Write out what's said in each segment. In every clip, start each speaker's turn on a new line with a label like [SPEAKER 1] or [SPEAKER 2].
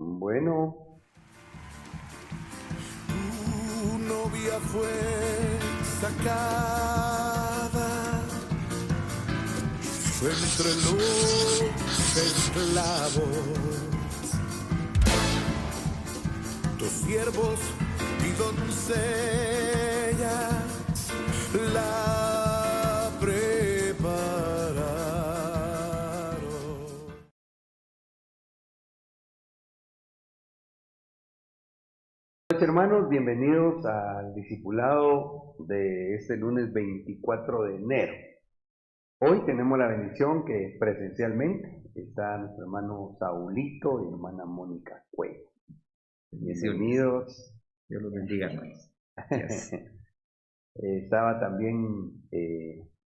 [SPEAKER 1] Bueno,
[SPEAKER 2] Tu novia fue sacada entre los esclavos, tus siervos y doncellas la prepararon.
[SPEAKER 1] pues hermanos, bienvenidos al discipulado de este lunes 24 de enero. Hoy tenemos la bendición que presencialmente está nuestro hermano Saulito y hermana Mónica Cuello. Bienvenidos.
[SPEAKER 3] Dios los bendiga, hermanos. Gracias.
[SPEAKER 1] Estaba también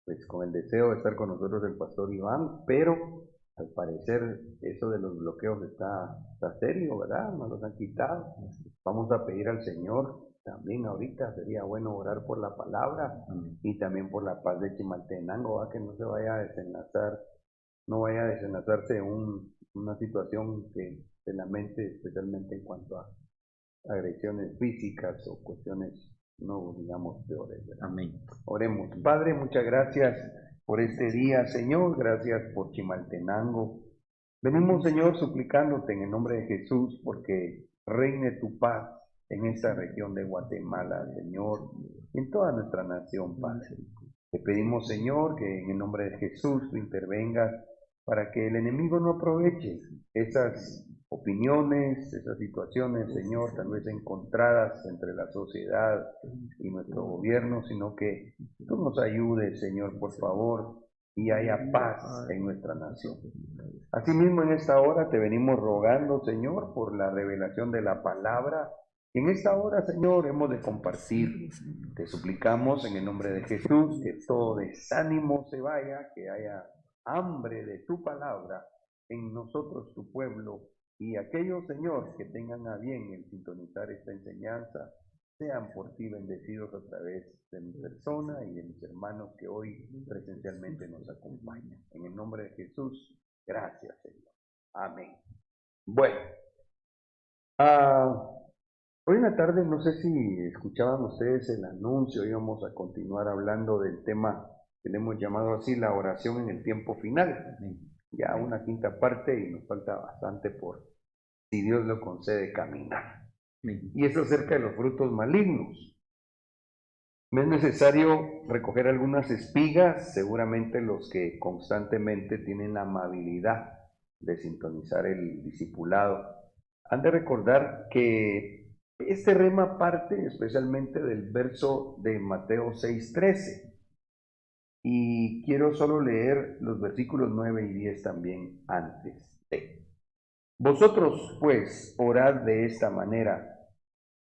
[SPEAKER 1] pues con el deseo de estar con nosotros el pastor Iván, pero al parecer eso de los bloqueos está serio, ¿verdad? Nos los han quitado. Vamos a pedir al Señor también ahorita, sería bueno orar por la palabra y también por la paz de Chimaltenango, ¿va? Que no se vaya a desenlazar, no vaya a desenlazarse una situación que se lamente, especialmente en cuanto a agresiones físicas o cuestiones, no digamos, peores, ¿verdad?
[SPEAKER 3] Amén.
[SPEAKER 1] Oremos. Padre, muchas gracias por este día, Señor. Gracias por Chimaltenango. Venimos, Señor, suplicándote en el nombre de Jesús porque reine tu paz en esta región de Guatemala, Señor, en toda nuestra nación, Padre. Te pedimos, Señor, que en el nombre de Jesús tú intervengas para que el enemigo no aproveche esas opiniones, esas situaciones, Señor, tal vez encontradas entre la sociedad y nuestro gobierno, sino que tú nos ayudes, Señor, por favor, y haya paz en nuestra nación. Asimismo, en esta hora te venimos rogando, Señor, por la revelación de la palabra. En esta hora, Señor, hemos de compartir. Te suplicamos en el nombre de Jesús que todo desánimo se vaya, que haya hambre de tu palabra en nosotros, tu pueblo, y aquellos, Señor, que tengan a bien el sintonizar esta enseñanza, sean por ti bendecidos a través de mi persona y de mis hermanos que hoy presencialmente nos acompañan. En el nombre de Jesús, gracias, Señor. Amén. Bueno, hoy en la tarde, no sé si escuchaban ustedes el anuncio, íbamos a continuar hablando del tema que le hemos llamado así, la oración en el tiempo final. Ya una quinta parte y nos falta bastante por, si Dios lo concede, caminar. Y eso acerca de los frutos malignos. Me es necesario recoger algunas espigas, seguramente los que constantemente tienen la amabilidad de sintonizar el discipulado han de recordar que este rema parte especialmente del verso de Mateo 6:13 y quiero solo leer los versículos 9 y 10 también antes de. Vosotros pues orad de esta manera: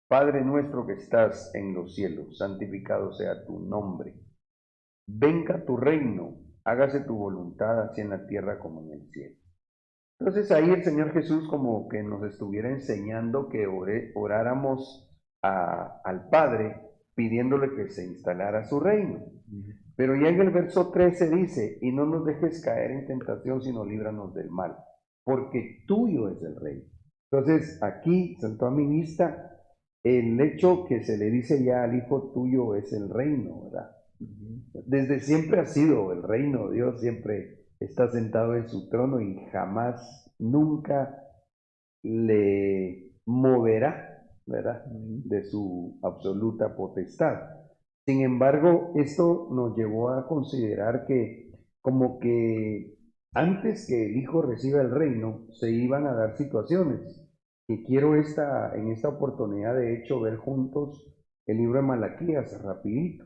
[SPEAKER 1] Padre nuestro que estás en los cielos, santificado sea tu nombre. Venga tu reino, hágase tu voluntad así en la tierra como en el cielo. Entonces ahí el Señor Jesús como que nos estuviera enseñando que oráramos al Padre pidiéndole que se instalara su reino. Pero ya en el verso 13 dice, y no nos dejes caer en tentación, sino líbranos del mal, porque tuyo es el reino. Entonces aquí saltó a mi vista el hecho que se le dice ya al Hijo, tuyo es el reino, ¿verdad? Desde siempre ha sido el reino, Dios siempre está sentado en su trono y jamás, nunca le moverá, ¿verdad? De su absoluta potestad. Sin embargo, esto nos llevó a considerar que como que antes que el Hijo reciba el reino, se iban a dar situaciones. Y quiero en esta oportunidad, de hecho, ver juntos el libro de Malaquías rapidito,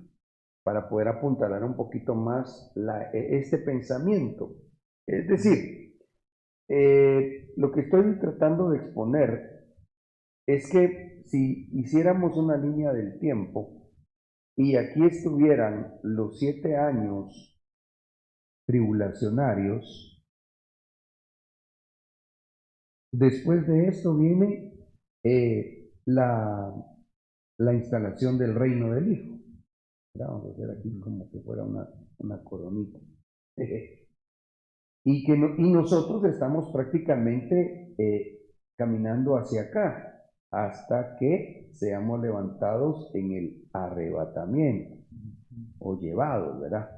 [SPEAKER 1] para poder apuntalar un poquito más este pensamiento. Es decir, lo que estoy tratando de exponer es que si hiciéramos una línea del tiempo y aquí estuvieran los 7 años tribulacionarios, después de esto viene la instalación del reino del Hijo. Vamos a hacer aquí como que fuera una coronita. Y nosotros estamos prácticamente caminando hacia acá, hasta que seamos levantados en el arrebatamiento, o llevados, ¿verdad?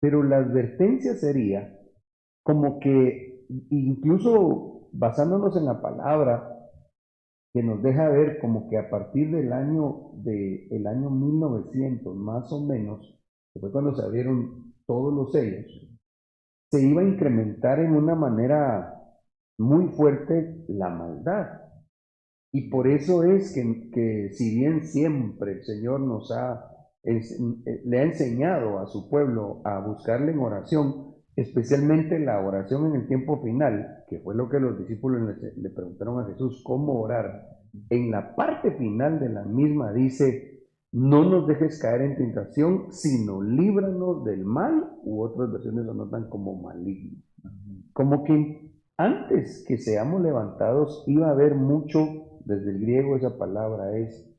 [SPEAKER 1] Pero la advertencia sería como que, incluso basándonos en la palabra, que nos deja ver como que a partir del año 1900 más o menos, que fue cuando se abrieron todos los sellos, se iba a incrementar en una manera muy fuerte la maldad. Y por eso es que si bien siempre el Señor le ha enseñado a su pueblo a buscarle en oración, especialmente la oración en el tiempo final, que fue lo que los discípulos le preguntaron a Jesús, ¿cómo orar? En la parte final de la misma dice, no nos dejes caer en tentación, sino líbranos del mal, u otras versiones lo notan como maligno. Como que antes que seamos levantados iba a haber mucho, desde el griego esa palabra es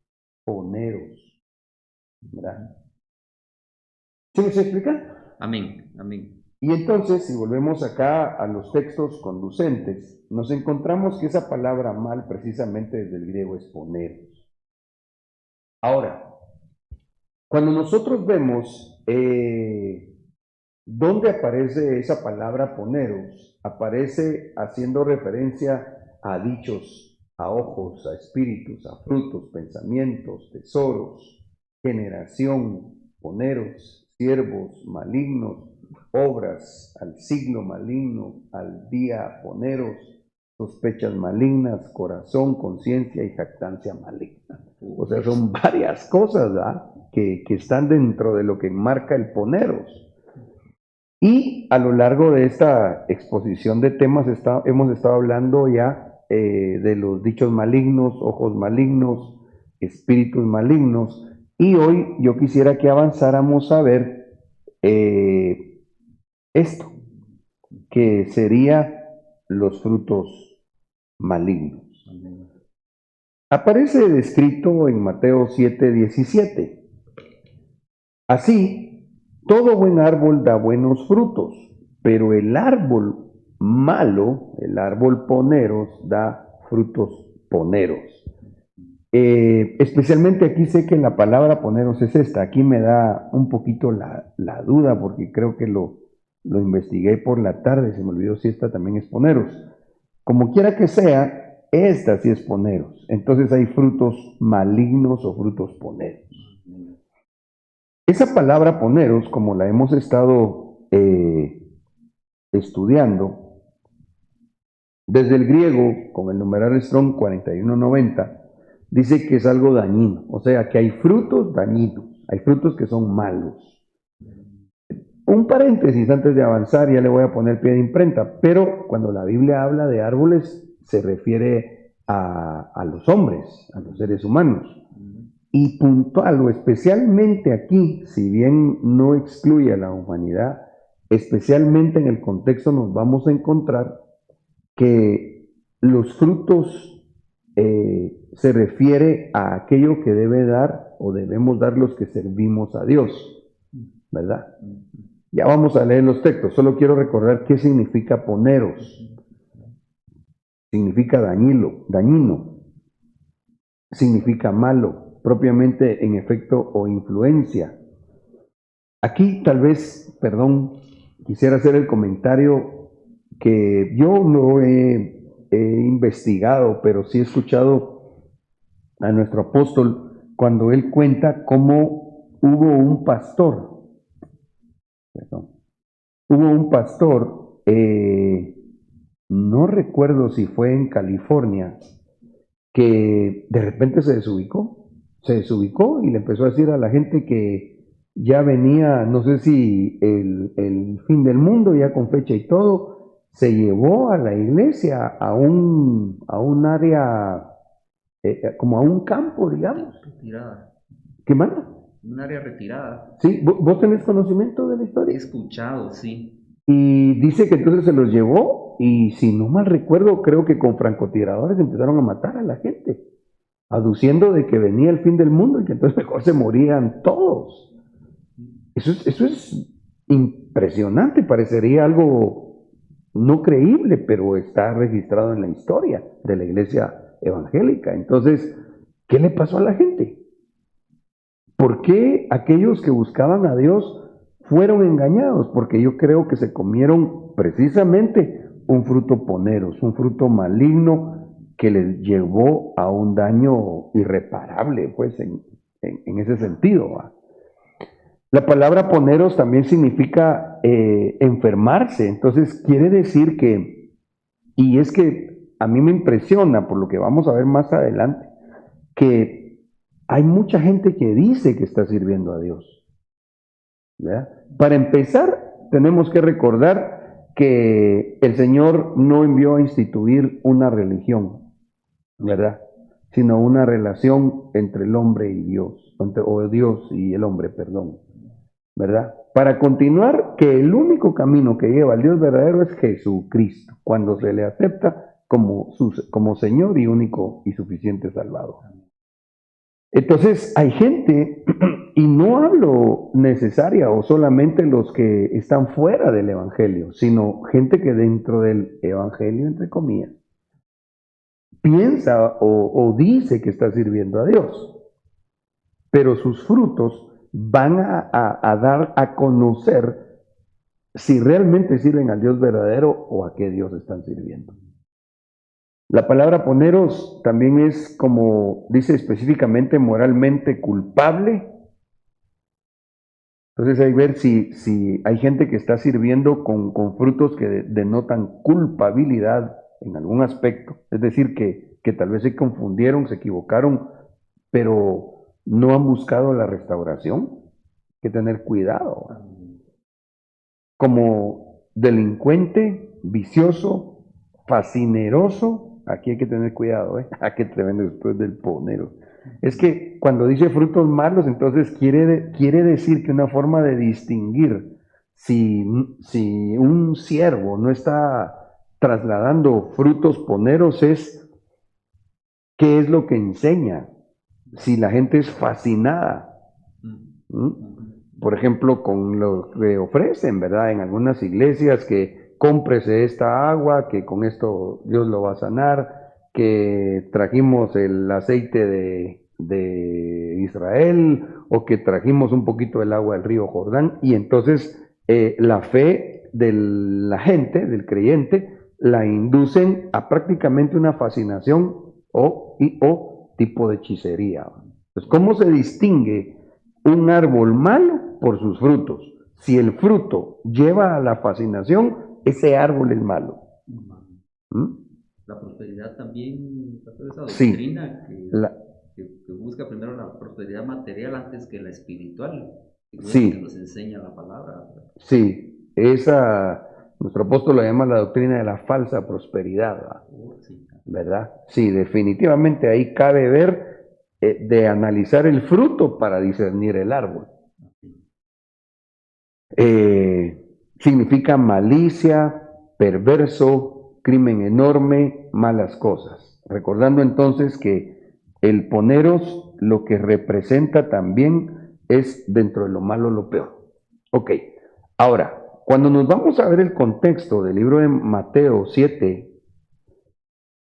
[SPEAKER 1] poneros, ¿verdad? ¿Sí me se explica?
[SPEAKER 3] Amén, amén.
[SPEAKER 1] Y entonces, si volvemos acá a los textos conducentes, nos encontramos que esa palabra mal, precisamente desde el griego, es poneros. Ahora, cuando nosotros vemos dónde aparece esa palabra poneros, aparece haciendo referencia a dichos, a ojos, a espíritus, a frutos, pensamientos, tesoros, generación, poneros, siervos, malignos, obras, al siglo maligno, al día poneros, sospechas malignas, corazón, conciencia y jactancia maligna. O sea, son varias cosas, ¿verdad?, que están dentro de lo que marca el poneros. Y a lo largo de esta exposición de temas hemos estado hablando ya de los dichos malignos, ojos malignos, espíritus malignos, y hoy yo quisiera que avanzáramos a ver esto, que sería los frutos malignos. Aparece descrito en Mateo 7:17. Así, todo buen árbol da buenos frutos, pero el árbol malo, el árbol poneros, da frutos poneros. Especialmente aquí sé que la palabra poneros es esta. Aquí me da un poquito la duda porque creo que lo investigué por la tarde, se me olvidó si esta también es poneros. Como quiera que sea, esta sí es poneros. Entonces hay frutos malignos o frutos poneros. Esa palabra poneros, como la hemos estado estudiando, desde el griego, con el numeral Strong 4190, dice que es algo dañino, o sea, que hay frutos dañinos, hay frutos que son malos. Un paréntesis antes de avanzar, ya le voy a poner pie de imprenta, pero cuando la Biblia habla de árboles, se refiere a los hombres, a los seres humanos. Y puntual, o especialmente aquí, si bien no excluye a la humanidad, especialmente en el contexto nos vamos a encontrar que los frutos se refiere a aquello que debe dar o debemos dar los que servimos a Dios, ¿verdad? Ya vamos a leer los textos, solo quiero recordar qué significa poneros. Significa dañino, significa malo, propiamente en efecto o influencia. Aquí tal vez, quisiera hacer el comentario que yo no he investigado, pero sí he escuchado a nuestro apóstol cuando él cuenta cómo hubo un pastor, no recuerdo si fue en California, que de repente se desubicó y le empezó a decir a la gente que ya venía, no sé si el fin del mundo, ya con fecha y todo. Se llevó a la iglesia a un área, como a un campo, digamos.
[SPEAKER 3] Retirada.
[SPEAKER 1] ¿Qué manda?
[SPEAKER 3] Un área retirada.
[SPEAKER 1] Sí, ¿vos tenés conocimiento de la
[SPEAKER 3] He
[SPEAKER 1] historia?
[SPEAKER 3] escuchado, sí.
[SPEAKER 1] Y dice que entonces se los llevó y, si no mal recuerdo, creo que con francotiradores empezaron a matar a la gente, aduciendo de que venía el fin del mundo y que entonces mejor se morían todos. Eso es impresionante, parecería algo no creíble, pero está registrado en la historia de la iglesia evangélica. Entonces, ¿qué le pasó a la gente? ¿Por qué aquellos que buscaban a Dios fueron engañados? Porque yo creo que se comieron precisamente un fruto poneros, un fruto maligno que les llevó a un daño irreparable, pues en ese sentido, ¿va? La palabra poneros también significa enfermarse, entonces quiere decir que, y es que a mí me impresiona por lo que vamos a ver más adelante, que hay mucha gente que dice que está sirviendo a Dios, ¿verdad? Para empezar, tenemos que recordar que el Señor no envió a instituir una religión, ¿verdad? Sino una relación entre el hombre y Dios, o Dios y el hombre, perdón, ¿verdad? Para continuar, que el único camino que lleva al Dios verdadero es Jesucristo, cuando se le acepta como Señor y único y suficiente Salvador. Entonces, hay gente, y no hablo necesaria o solamente los que están fuera del Evangelio, sino gente que dentro del Evangelio, entre comillas, piensa o dice que está sirviendo a Dios, pero sus frutos van a dar a conocer si realmente sirven al Dios verdadero o a qué Dios están sirviendo. La palabra poneros también es, como dice específicamente, moralmente culpable. Entonces hay que ver si hay gente que está sirviendo con frutos que denotan culpabilidad en algún aspecto. Es decir, que tal vez se confundieron, se equivocaron, pero no han buscado la restauración. Hay que tener cuidado. Como delincuente, vicioso, fascineroso, aquí hay que tener cuidado, ¿eh? Ah, qué tremendo después del ponero. Es que cuando dice frutos malos, entonces quiere decir que una forma de distinguir si un siervo no está trasladando frutos poneros es qué es lo que enseña, si la gente es fascinada. Por ejemplo, con lo que ofrecen, ¿verdad? En algunas iglesias que cómprese esta agua, que con esto Dios lo va a sanar, que trajimos el aceite de Israel o que trajimos un poquito del agua del río Jordán, y entonces la fe de la gente, del creyente, la inducen a prácticamente una fascinación o tipo de hechicería. Entonces, ¿cómo se distingue un árbol malo? Por sus frutos. Si el fruto lleva a la fascinación, ese árbol es malo.
[SPEAKER 3] La prosperidad también, esa
[SPEAKER 1] Sí.
[SPEAKER 3] doctrina que busca primero la prosperidad material antes que la espiritual.
[SPEAKER 1] Sí.
[SPEAKER 3] Que nos enseña la palabra.
[SPEAKER 1] Sí, nuestro apóstol la llama la doctrina de la falsa prosperidad, ¿verdad? Sí, definitivamente ahí cabe ver, de analizar el fruto para discernir el árbol. Significa malicia, perverso, crimen enorme, malas cosas. Recordando entonces que el poneros lo que representa también es dentro de lo malo lo peor. Ok, ahora, cuando nos vamos a ver el contexto del libro de Mateo 7,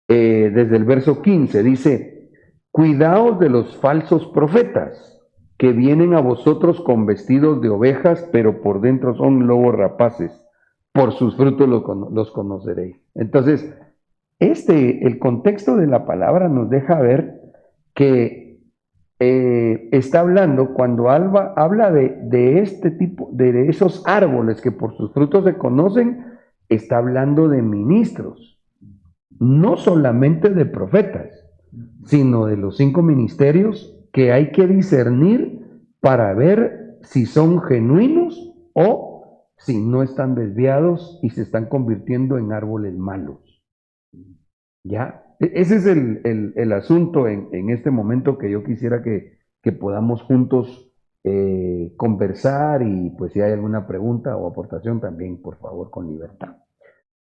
[SPEAKER 1] desde el verso 15, dice: cuidaos de los falsos profetas, que vienen a vosotros con vestidos de ovejas, pero por dentro son lobos rapaces. Por sus frutos los conoceréis. Entonces, el contexto de la palabra nos deja ver que está hablando, cuando habla de este tipo, de esos árboles que por sus frutos se conocen, está hablando de ministros, no solamente de profetas, sino de los 5 ministerios que hay que discernir para ver si son genuinos o si no están desviados y se están convirtiendo en árboles malos. ¿Ya? Ese es el asunto en este momento que yo quisiera que podamos juntos conversar, y pues si hay alguna pregunta o aportación también, por favor, con libertad.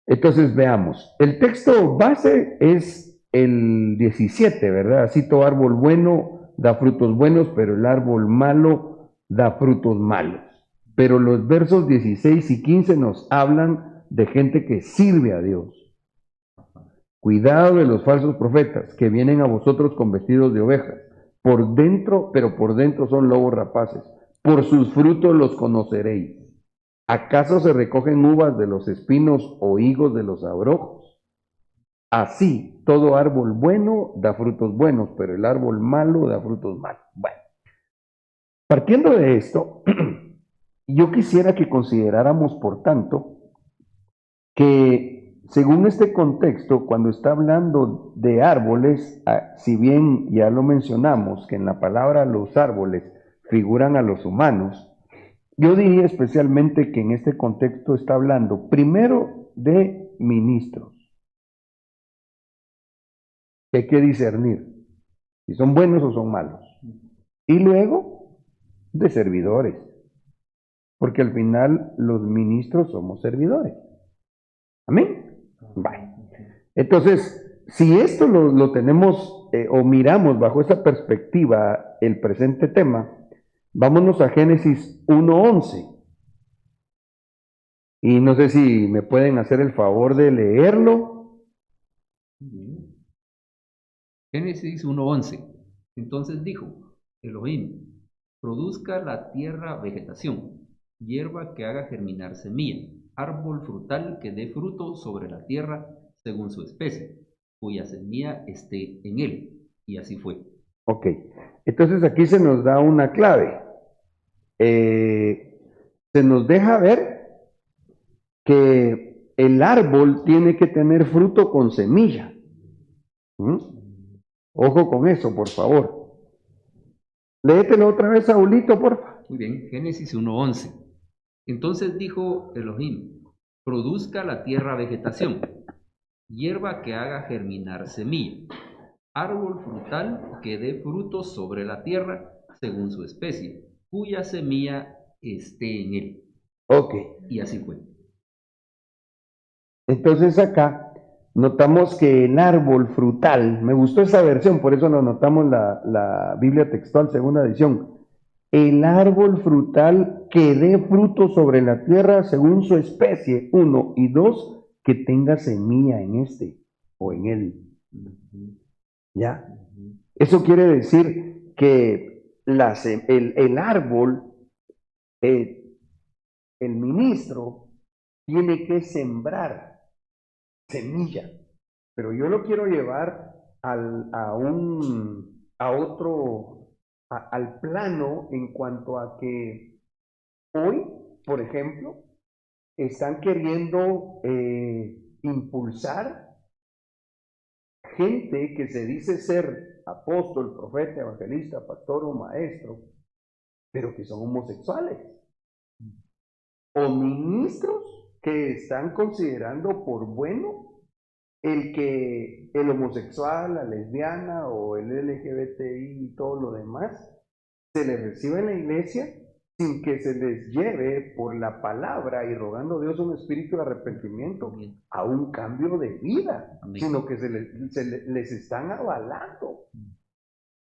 [SPEAKER 1] Entonces veamos, el texto base es el 17, ¿verdad? Así todo árbol bueno da frutos buenos, pero el árbol malo da frutos malos. Pero los versos 16 y 15 nos hablan de gente que sirve a Dios. Cuidado de los falsos profetas que vienen a vosotros con vestidos de ovejas, por dentro, pero por dentro son lobos rapaces. Por sus frutos los conoceréis. ¿Acaso se recogen uvas de los espinos o higos de los abrojos? Así, todo árbol bueno da frutos buenos, pero el árbol malo da frutos malos. Bueno, partiendo de esto, yo quisiera que consideráramos, por tanto, que según este contexto, cuando está hablando de árboles, si bien ya lo mencionamos, que en la palabra los árboles figuran a los humanos, yo diría especialmente que en este contexto está hablando primero de ministros, que hay que discernir si son buenos o son malos, y luego de servidores, porque al final los ministros somos servidores. ¿Amén? Vale. Entonces, si esto lo tenemos o miramos bajo esa perspectiva el presente tema, vámonos a Génesis 1:11. Y no sé si me pueden hacer el favor de leerlo.
[SPEAKER 3] Génesis 1:11. Entonces dijo Elohim: produzca la tierra vegetación, hierba que haga germinar semilla, árbol frutal que dé fruto sobre la tierra según su especie, cuya semilla esté en él. Y así fue.
[SPEAKER 1] Ok, entonces aquí se nos da una clave. Se nos deja ver que el árbol tiene que tener fruto con semilla. Ojo con eso, por favor. Léetelo otra vez, Saulito, por favor.
[SPEAKER 3] Muy bien, Génesis 1:11. Entonces dijo Elohim: produzca la tierra vegetación, hierba que haga germinar semilla, árbol frutal que dé fruto sobre la tierra según su especie, cuya semilla esté en él.
[SPEAKER 1] Ok.
[SPEAKER 3] Y así fue.
[SPEAKER 1] Entonces acá notamos que el árbol frutal, me gustó esa versión, por eso nos notamos la Biblia textual, segunda edición. El árbol frutal que dé fruto sobre la tierra según su especie, 1, y 2, que tenga semilla en este o en él. ¿Ya? Eso quiere decir que el árbol, el ministro, tiene que sembrar semilla, pero yo lo quiero llevar al plano en cuanto a que hoy, por ejemplo, están queriendo impulsar gente que se dice ser apóstol, profeta, evangelista, pastor o maestro, pero que son homosexuales, o ministros que están considerando por bueno el que el homosexual, la lesbiana o el LGBTI y todo lo demás se les reciba en la iglesia sin que se les lleve por la palabra y rogando a Dios un espíritu de arrepentimiento a un cambio de vida, sino que les están avalando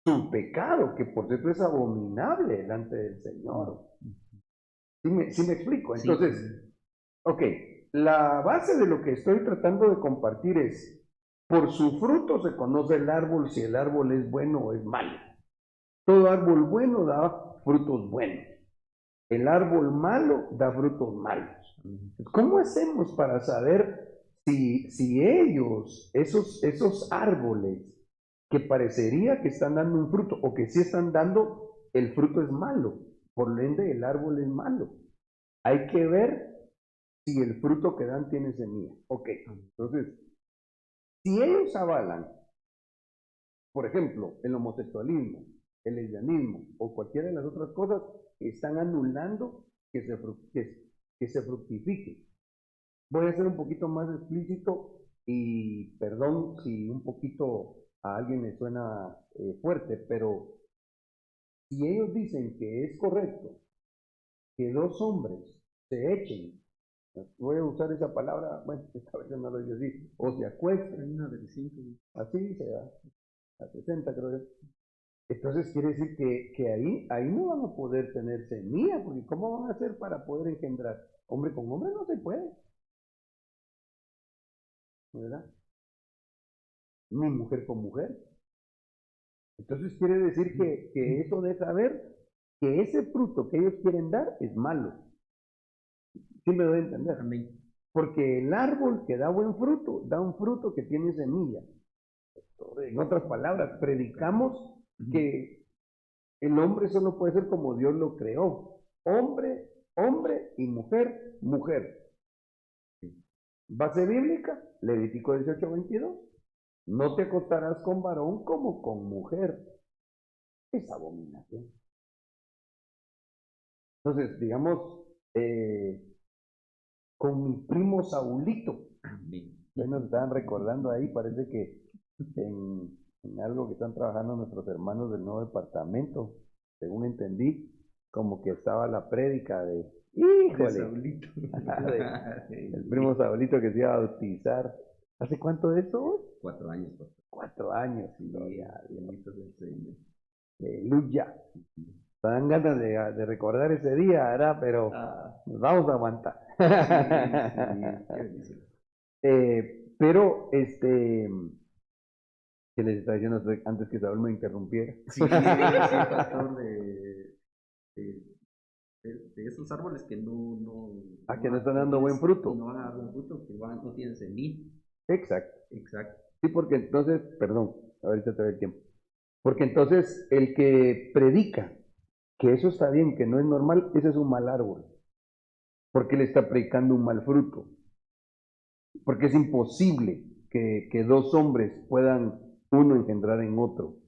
[SPEAKER 1] su pecado, que por cierto es abominable delante del Señor. ¿Sí me explico? Entonces, ok, la base de lo que estoy tratando de compartir es, por su fruto se conoce el árbol, si el árbol es bueno o es malo. Todo árbol bueno da frutos buenos. El árbol malo da frutos malos. ¿Cómo hacemos para saber si ellos, esos árboles que parecería que están dando un fruto o que sí están dando, el fruto es malo? Por ende, el árbol es malo. Hay que ver si el fruto que dan tiene semilla. Ok, entonces, si ellos avalan, por ejemplo, el homosexualismo, el lesbianismo o cualquiera de las otras cosas, están anulando que se fructifique. Voy a ser un poquito más explícito y perdón si un poquito a alguien le suena fuerte, pero si ellos dicen que es correcto que dos hombres se echen, voy a usar esa palabra, bueno, esta vez no lo voy a decir, o se acuesten, así se da, a 60 creo yo. Entonces quiere decir que ahí no van a poder tener semilla, porque ¿cómo van a hacer para poder engendrar? Hombre con hombre no se puede. ¿verdad? Ni mujer con mujer. Entonces quiere decir que eso deja ver que ese fruto que ellos quieren dar es malo. ¿Sí me doy a entender?
[SPEAKER 3] Amén.
[SPEAKER 1] Porque el árbol que da buen fruto, da un fruto que tiene semilla. En otras palabras, predicamos que el hombre solo puede ser como Dios lo creó. Hombre, hombre y mujer, mujer. Base bíblica, Levítico 18:22. No te acostarás con varón como con mujer. Es abominación. Entonces, digamos, con mi primo Saulito, ustedes nos estaban recordando ahí, parece que en algo que están trabajando nuestros hermanos del nuevo departamento, según entendí, como que estaba la prédica de, ¡híjole!
[SPEAKER 3] Saulito.
[SPEAKER 1] El primo Saulito que se iba a bautizar. ¿Hace cuánto de eso?
[SPEAKER 3] 4 años, pastor.
[SPEAKER 1] 4 años.
[SPEAKER 3] Sí, bendito sea el Señor.
[SPEAKER 1] Aleluya. Me dan ganas de recordar ese día, ¿verdad? Pero nos vamos a aguantar.
[SPEAKER 3] Qué bendición.
[SPEAKER 1] Pero, ¿qué les estaba diciendo antes que Saúl me interrumpiera?
[SPEAKER 3] Sí, pastor, de esos árboles que
[SPEAKER 1] Que no están dando buen fruto.
[SPEAKER 3] Que no van a dar buen fruto, que no tienen semilla.
[SPEAKER 1] Exacto.
[SPEAKER 3] Exacto.
[SPEAKER 1] Sí, porque entonces, perdón, ahorita te doy el tiempo. Porque entonces el que predica que eso está bien, que no es normal, ese es un mal árbol. Porque le está predicando un mal fruto. Porque es imposible que dos hombres puedan uno engendrar en otro.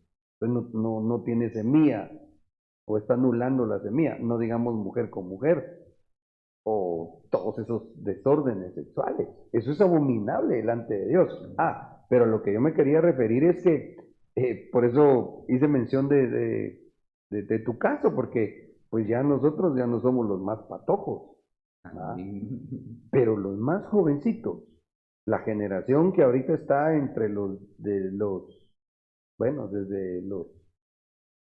[SPEAKER 1] Entonces no tiene semilla, o está anulando la semilla, no digamos mujer con mujer, o todos esos desórdenes sexuales. Eso es abominable delante de Dios. Pero lo que yo me quería referir es que, por eso hice mención de tu caso, porque pues ya nosotros ya no somos los más patojos, pero los más jovencitos, la generación que ahorita está entre bueno, desde los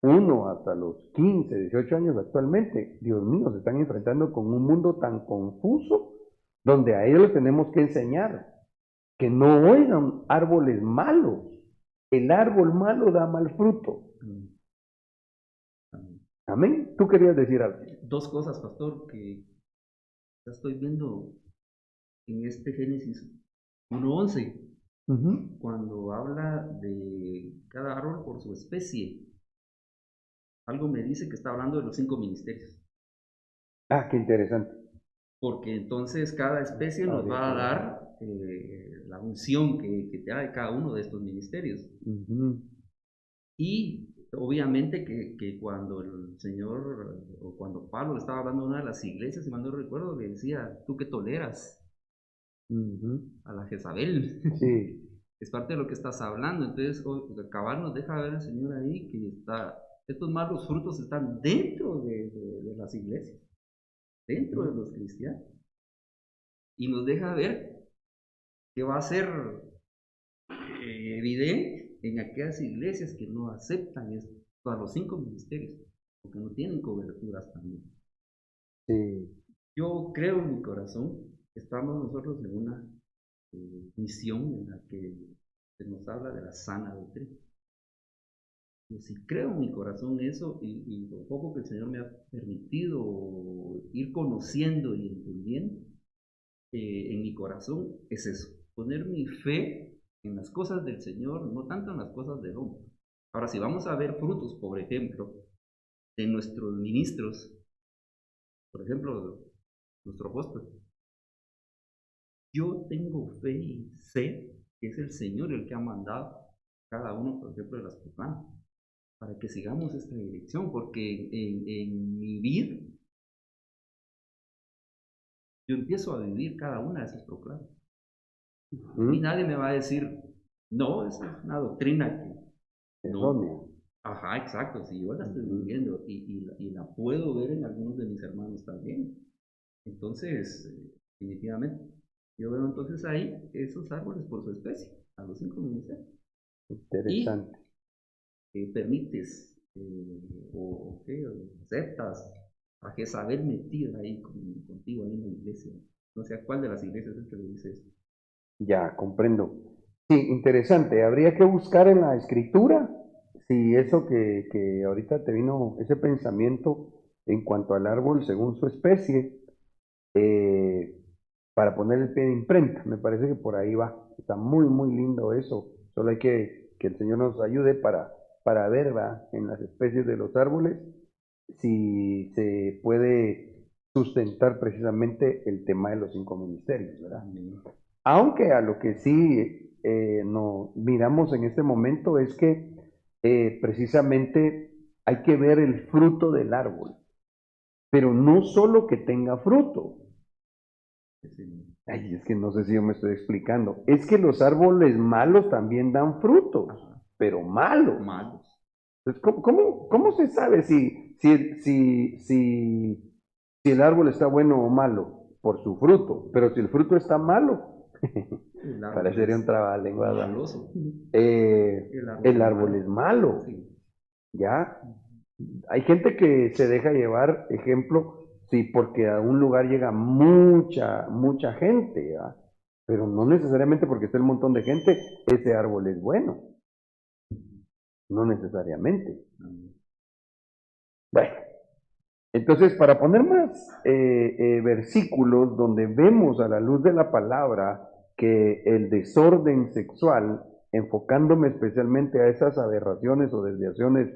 [SPEAKER 1] 1 hasta los 15, 18 años actualmente, Dios mío, se están enfrentando con un mundo tan confuso, donde a ellos les tenemos que enseñar que no oigan árboles malos. El árbol malo da mal fruto. Amén. ¿Tú querías decir algo?
[SPEAKER 3] 2 cosas, pastor, que ya estoy viendo en este Génesis 1:11, cuando habla de cada árbol por su especie. Algo me dice que está hablando de los 5 ministerios.
[SPEAKER 1] Qué interesante.
[SPEAKER 3] Porque entonces cada especie nos va a dar la unción que te da de cada uno de estos ministerios. Y obviamente que cuando el Señor, o cuando Pablo estaba hablando de una de las iglesias, si mal no recuerdo, le decía, tú que toleras a la Jezabel.
[SPEAKER 1] Sí.
[SPEAKER 3] Es parte de lo que estás hablando. Entonces, acabar nos deja ver el Señor ahí que estos malos frutos están dentro de las iglesias, dentro de los cristianos. Y nos deja ver que va a ser evidente en aquellas iglesias que no aceptan esto, a los 5 ministerios, porque no tienen coberturas también.
[SPEAKER 1] Sí.
[SPEAKER 3] Yo creo en mi corazón que estamos nosotros en una misión en la que se nos habla de la sana doctrina. Yo sí creo en mi corazón eso, y lo poco que el Señor me ha permitido ir conociendo y entendiendo, en mi corazón es eso, poner mi fe en las cosas del Señor, no tanto en las cosas del hombre. Ahora, si vamos a ver frutos, por ejemplo, de nuestros ministros, por ejemplo, nuestro apóstol, yo tengo fe y sé que es el Señor el que ha mandado cada uno, por ejemplo, de las profanas, para que sigamos esta dirección, porque en mi vida yo empiezo a vivir cada una de esas proclamas. A mí nadie me va a decir, no, esa es una doctrina que no. Ajá, exacto, si yo la estoy viviendo y la puedo ver en algunos de mis hermanos también. Entonces, definitivamente, yo veo entonces ahí esos árboles por su especie, a los 5 ministerios.
[SPEAKER 1] Interesante.
[SPEAKER 3] Y permites o aceptas a Jezabel metida ahí contigo ahí en la iglesia. No sé a cuál de las iglesias es que le dice eso.
[SPEAKER 1] Ya, comprendo. Sí, interesante. Habría que buscar en la escritura si eso que ahorita te vino, ese pensamiento en cuanto al árbol según su especie, eh, para poner el pie de imprenta. Me parece que por ahí va. Está muy, muy lindo eso. Solo hay que el Señor nos ayude para ver, ¿va? En las especies de los árboles si se puede sustentar precisamente el tema de los cinco ministerios, ¿verdad? Aunque a lo que sí no miramos en este momento es que precisamente hay que ver el fruto del árbol, pero no solo que tenga fruto. Ay, es que no sé si yo me estoy explicando. Es que los árboles malos también dan frutos, pero malos.
[SPEAKER 3] Malos.
[SPEAKER 1] Entonces, ¿cómo se sabe si el árbol está bueno o malo? Por su fruto. Pero si el fruto está malo,
[SPEAKER 3] El árbol
[SPEAKER 1] parecería un
[SPEAKER 3] es
[SPEAKER 1] trabalengua.
[SPEAKER 3] maloso.
[SPEAKER 1] El árbol es malo.
[SPEAKER 3] Sí.
[SPEAKER 1] ¿Ya? Hay gente que se deja llevar, ejemplo, sí, porque a un lugar llega mucha gente, ¿ya? Pero no necesariamente porque esté un montón de gente, ese árbol es bueno. No necesariamente. Bueno, entonces para poner más versículos donde vemos a la luz de la palabra que el desorden sexual, enfocándome especialmente a esas aberraciones o desviaciones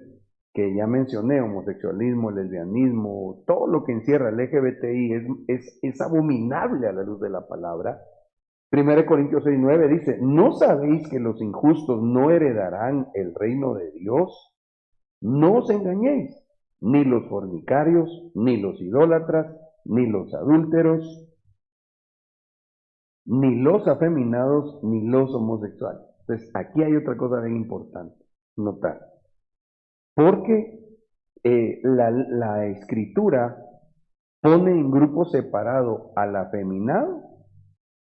[SPEAKER 1] que ya mencioné, homosexualismo, lesbianismo, todo lo que encierra el LGBTI es abominable a la luz de la palabra. 1 Corintios 6:9 dice, ¿no sabéis que los injustos no heredarán el reino de Dios? No os engañéis, ni los fornicarios, ni los idólatras, ni los adúlteros, ni los afeminados, ni los homosexuales. Entonces, aquí hay otra cosa bien importante, notar. Porque la escritura pone en grupo separado al afeminado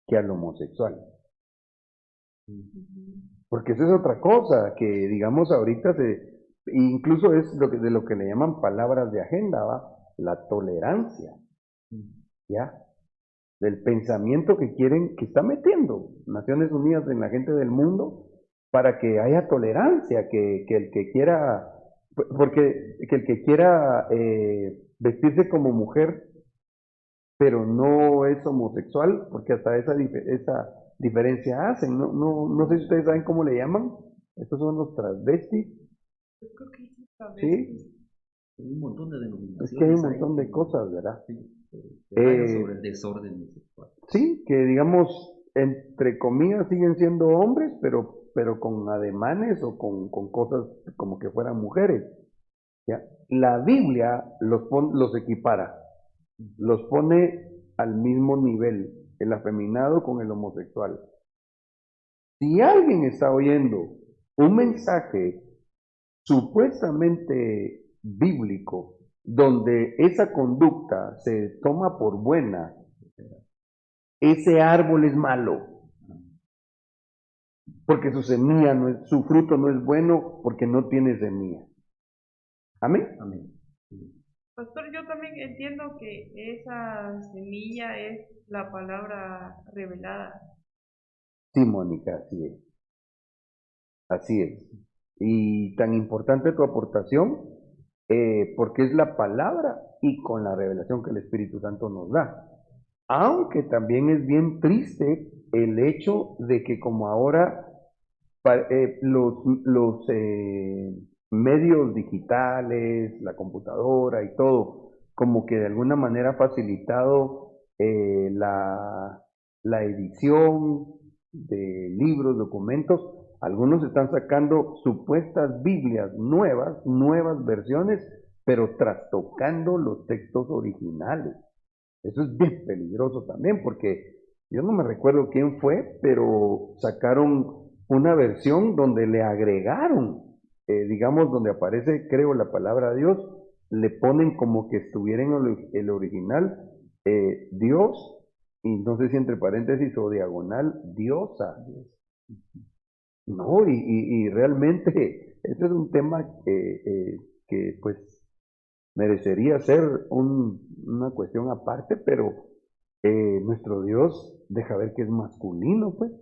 [SPEAKER 1] que al homosexual. Porque eso es otra cosa que, digamos, ahorita incluso es de lo que le llaman palabras de agenda, ¿va? La tolerancia, ¿ya? Del pensamiento que quieren, que está metiendo Naciones Unidas en la gente del mundo para que haya tolerancia, que el que quiera, porque que el que quiera vestirse como mujer, pero no es homosexual, porque hasta esa diferencia hacen, no sé si ustedes saben cómo le llaman, estos son los transvestis,
[SPEAKER 4] Yo creo que sí, tal vez.
[SPEAKER 1] ¿sí?
[SPEAKER 3] Hay un montón de
[SPEAKER 1] Es que hay un
[SPEAKER 3] denominaciones ahí
[SPEAKER 1] montón de cosas, ¿verdad?
[SPEAKER 3] que vayan sobre
[SPEAKER 1] Eh,
[SPEAKER 3] el desorden sexual.
[SPEAKER 1] Sí, que digamos, entre comillas siguen siendo hombres, pero con ademanes o con cosas como que fueran mujeres. ¿Ya? La Biblia los equipara, los pone al mismo nivel, el afeminado con el homosexual. Si alguien está oyendo un mensaje supuestamente bíblico, donde esa conducta se toma por buena, ese árbol es malo. Porque su semilla no es, su fruto no es bueno porque no tiene semilla. Amén.
[SPEAKER 3] Amén.
[SPEAKER 4] Pastor, yo también entiendo que esa semilla es la palabra revelada.
[SPEAKER 1] Sí, Mónica, así es. Así es. Y tan importante tu aportación, porque es la palabra y con la revelación que el Espíritu Santo nos da. Aunque también es bien triste el hecho de que como ahora los medios digitales, la computadora y todo, como que de alguna manera ha facilitado la edición de libros, documentos. Algunos están sacando supuestas Biblias nuevas versiones, pero trastocando los textos originales. Eso es bien peligroso también, porque yo no me recuerdo quién fue, pero sacaron una versión donde le agregaron, digamos, donde aparece, creo, la palabra Dios, le ponen como que estuviera en el original Dios, y no sé si entre paréntesis o diagonal, diosa. No, y realmente ese es un tema que pues merecería ser una cuestión aparte, pero Nuestro Dios deja ver que es masculino, pues,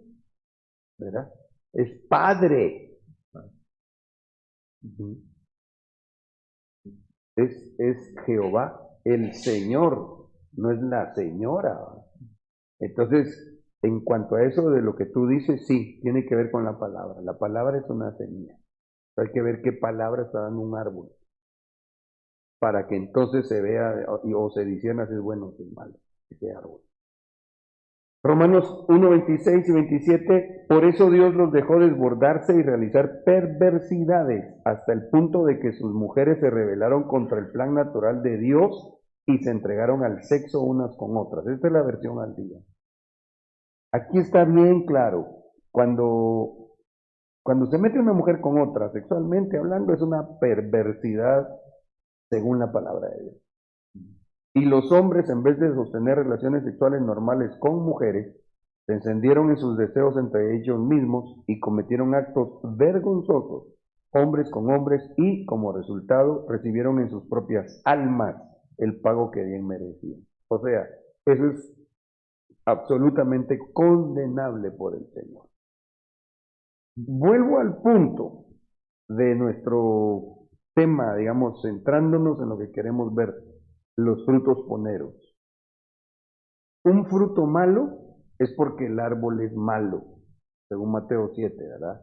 [SPEAKER 1] ¿verdad? Es padre. Ujú. Es Jehová, el Señor, no es la señora. Entonces, en cuanto a eso de lo que tú dices, sí, tiene que ver con la palabra. La palabra es una semilla. Hay que ver qué palabra está dando un árbol, para que entonces se vea o se discierna si es bueno o si es malo ese árbol. Romanos 1, 26 y 27, por eso Dios los dejó desbordarse y realizar perversidades hasta el punto de que sus mujeres se rebelaron contra el plan natural de Dios y se entregaron al sexo unas con otras. Esta es la versión al día. Aquí está bien claro, cuando se mete una mujer con otra, sexualmente hablando, es una perversidad según la palabra de Dios. Y los hombres, en vez de sostener relaciones sexuales normales con mujeres, se encendieron en sus deseos entre ellos mismos y cometieron actos vergonzosos, hombres con hombres, y como resultado recibieron en sus propias almas el pago que bien merecían. O sea, eso es absolutamente condenable por el Señor. Vuelvo al punto de nuestro tema, digamos, centrándonos en lo que queremos ver, los frutos poneros. Un fruto malo es porque el árbol es malo, según Mateo 7, ¿verdad?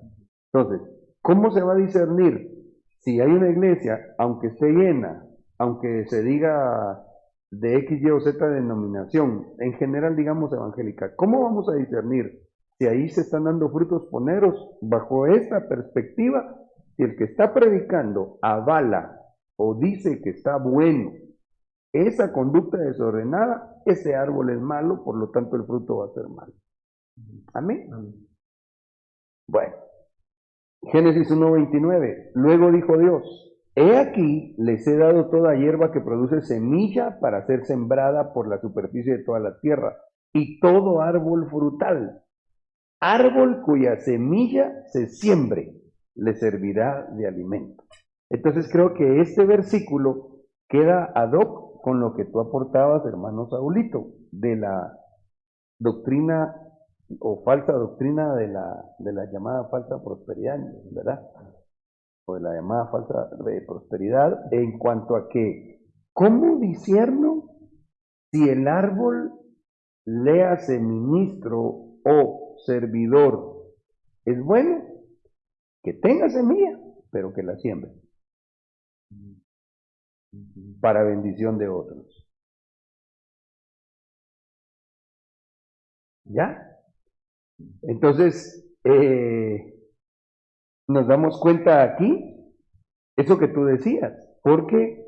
[SPEAKER 1] Entonces, ¿cómo se va a discernir si hay una iglesia, aunque esté llena, aunque se diga de X, Y o Z denominación, en general digamos evangélica, cómo vamos a discernir si ahí se están dando frutos poneros bajo esta perspectiva? Si el que está predicando avala o dice que está bueno esa conducta desordenada, ese árbol es malo, por lo tanto el fruto va a ser malo. Amén. Bueno, Génesis 1:29. Luego dijo Dios, he aquí, les he dado toda hierba que produce semilla para ser sembrada por la superficie de toda la tierra, y todo árbol frutal, árbol cuya semilla se siembre, le servirá de alimento. Entonces creo que este versículo queda ad hoc con lo que tú aportabas, hermano Saulito, de la doctrina o falsa doctrina de la llamada falsa prosperidad, ¿verdad? O de la llamada falsa de prosperidad, en cuanto a que, ¿cómo discierno si el árbol, léase ministro o servidor, es bueno? Que tenga semilla, pero que la siembre para bendición de otros. ¿Ya? Entonces, nos damos cuenta aquí, eso que tú decías, porque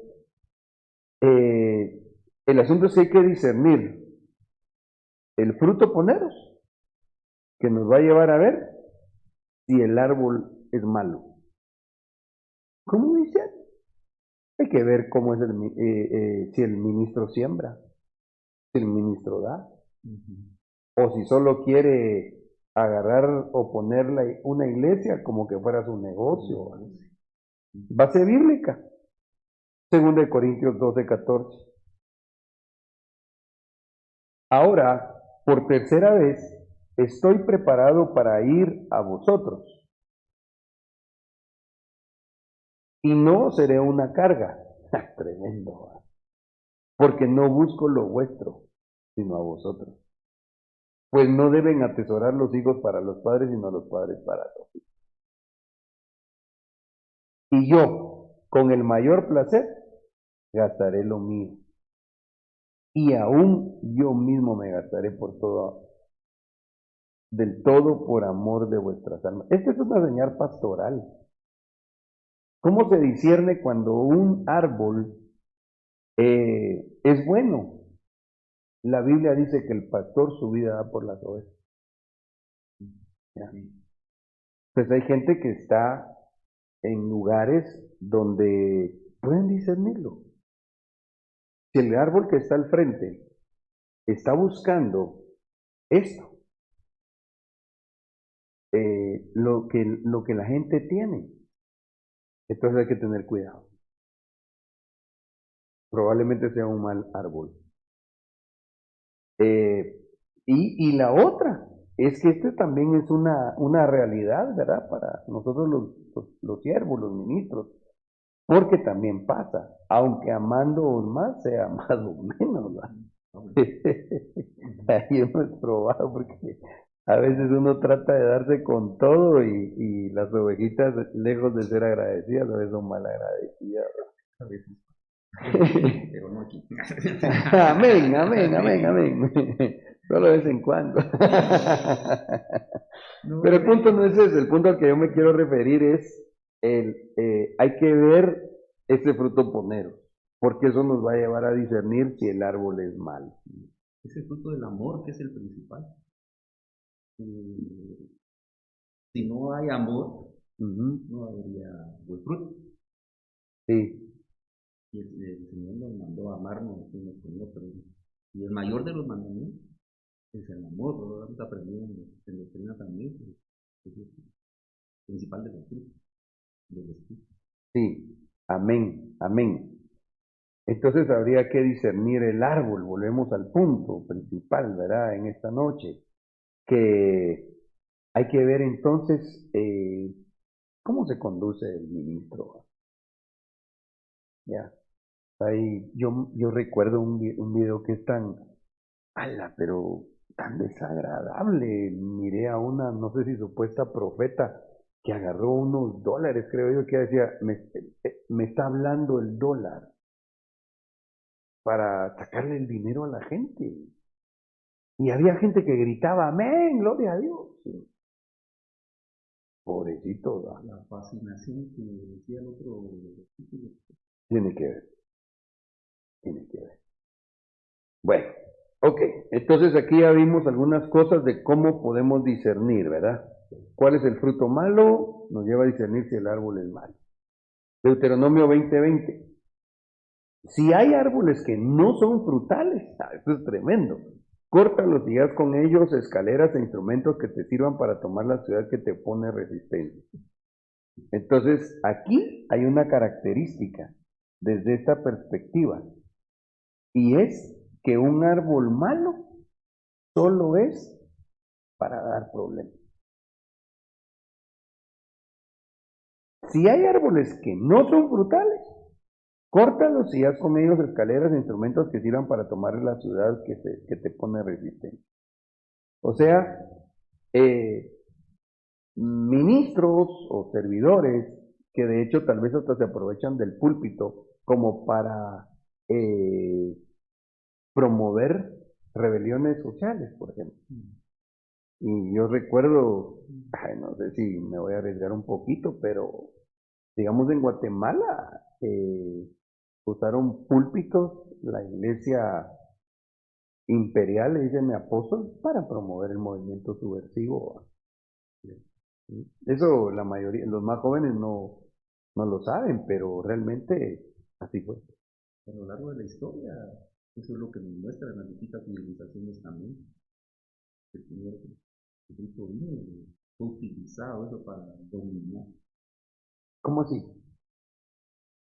[SPEAKER 1] el asunto es que hay que discernir el fruto poneros, que nos va a llevar a ver si el árbol es malo. ¿Cómo dice? Hay que ver cómo es si el ministro siembra, si el ministro da, o si solo quiere agarrar o ponerla una iglesia como que fuera su negocio. Base bíblica, 2 Corintios 12:14. Ahora, por tercera vez, estoy preparado para ir a vosotros, y no seré una carga. Tremendo, porque no busco lo vuestro, sino a vosotros. Pues no deben atesorar los hijos para los padres, sino los padres para los hijos. Y yo, con el mayor placer, gastaré lo mío. Y aún yo mismo me gastaré por todo, del todo por amor de vuestras almas. Esta es una señal pastoral. ¿Cómo se discierne cuando un árbol es bueno? La Biblia dice que el pastor su vida da por las ovejas. ¿Ya? Pues hay gente que está en lugares donde pueden discernirlo. Si el árbol que está al frente está buscando esto, lo que la gente tiene, entonces hay que tener cuidado. Probablemente sea un mal árbol. Eh, y la otra es que este también es una realidad, ¿verdad? Para nosotros los siervos, los ministros, porque también pasa, aunque amando más, sea amado menos, ¿verdad? Ahí hemos probado, porque a veces uno trata de darse con todo y las ovejitas, lejos de ser agradecidas, a veces son mal agradecidas.
[SPEAKER 3] A veces, pero no aquí.
[SPEAKER 1] Amén, amén, amén, amén. Solo de vez en cuando.
[SPEAKER 3] No,
[SPEAKER 1] Pero el punto no es ese, el punto al que yo me quiero referir es hay que ver ese fruto ponero, porque eso nos va a llevar a discernir si el árbol es malo.
[SPEAKER 3] es el fruto del amor que es el principal. Eh, si no hay amor,
[SPEAKER 1] Ujú.
[SPEAKER 3] no habría buen fruto.
[SPEAKER 1] Sí,
[SPEAKER 3] Y el Señor nos mandó a amarnos unos con otros. Y el mayor de los mandamientos es el amor. Lo vamos aprendiendo en doctrina también. Es el principal de los frutos del Espíritu.
[SPEAKER 1] sí, amén, amén. Entonces habría que discernir el árbol, volvemos al punto principal, ¿verdad? En esta noche, que hay que ver entonces cómo se conduce el ministro. Ya, ahí yo recuerdo un video que es tan, ala, pero tan desagradable. Miré a una, no sé si supuesta profeta, que agarró unos dólares, creo yo, que decía, me está hablando el dólar para sacarle el dinero a la gente. Y había gente que gritaba, amén, gloria a Dios. Pobrecito, ¿verdad?
[SPEAKER 3] La fascinación que decía el otro versículo.
[SPEAKER 1] Tiene que ver, tiene que ver. Bueno, ok, entonces aquí ya vimos algunas cosas de cómo podemos discernir, ¿verdad? ¿Cuál es el fruto malo? Nos lleva a discernir si el árbol es malo. Deuteronomio 20:20. Si hay árboles que no son frutales, esto es tremendo. Córtalos y haz con ellos escaleras e instrumentos que te sirvan para tomar la ciudad que te pone resistencia. Entonces, aquí hay una característica desde esta perspectiva, y es que un árbol malo solo es para dar problemas. Si hay árboles que no son frutales, córtalos y haz con ellos escaleras e instrumentos que sirvan para tomar la ciudad que te pone resistencia. O sea, eh, ministros o servidores que de hecho tal vez hasta se aprovechan del púlpito como para promover rebeliones sociales, por ejemplo. Y yo recuerdo, no sé si me voy a arriesgar un poquito, pero digamos en Guatemala usaron púlpitos, la iglesia imperial, le dice mi apóstol, para promover el movimiento subversivo. Eso la mayoría, los más jóvenes no lo saben, pero realmente así fue.
[SPEAKER 3] A lo largo de la historia, eso es lo que nos muestran las distintas civilizaciones también. El Señor Jesucristo vino y fue utilizado eso para dominar.
[SPEAKER 1] ¿Cómo así?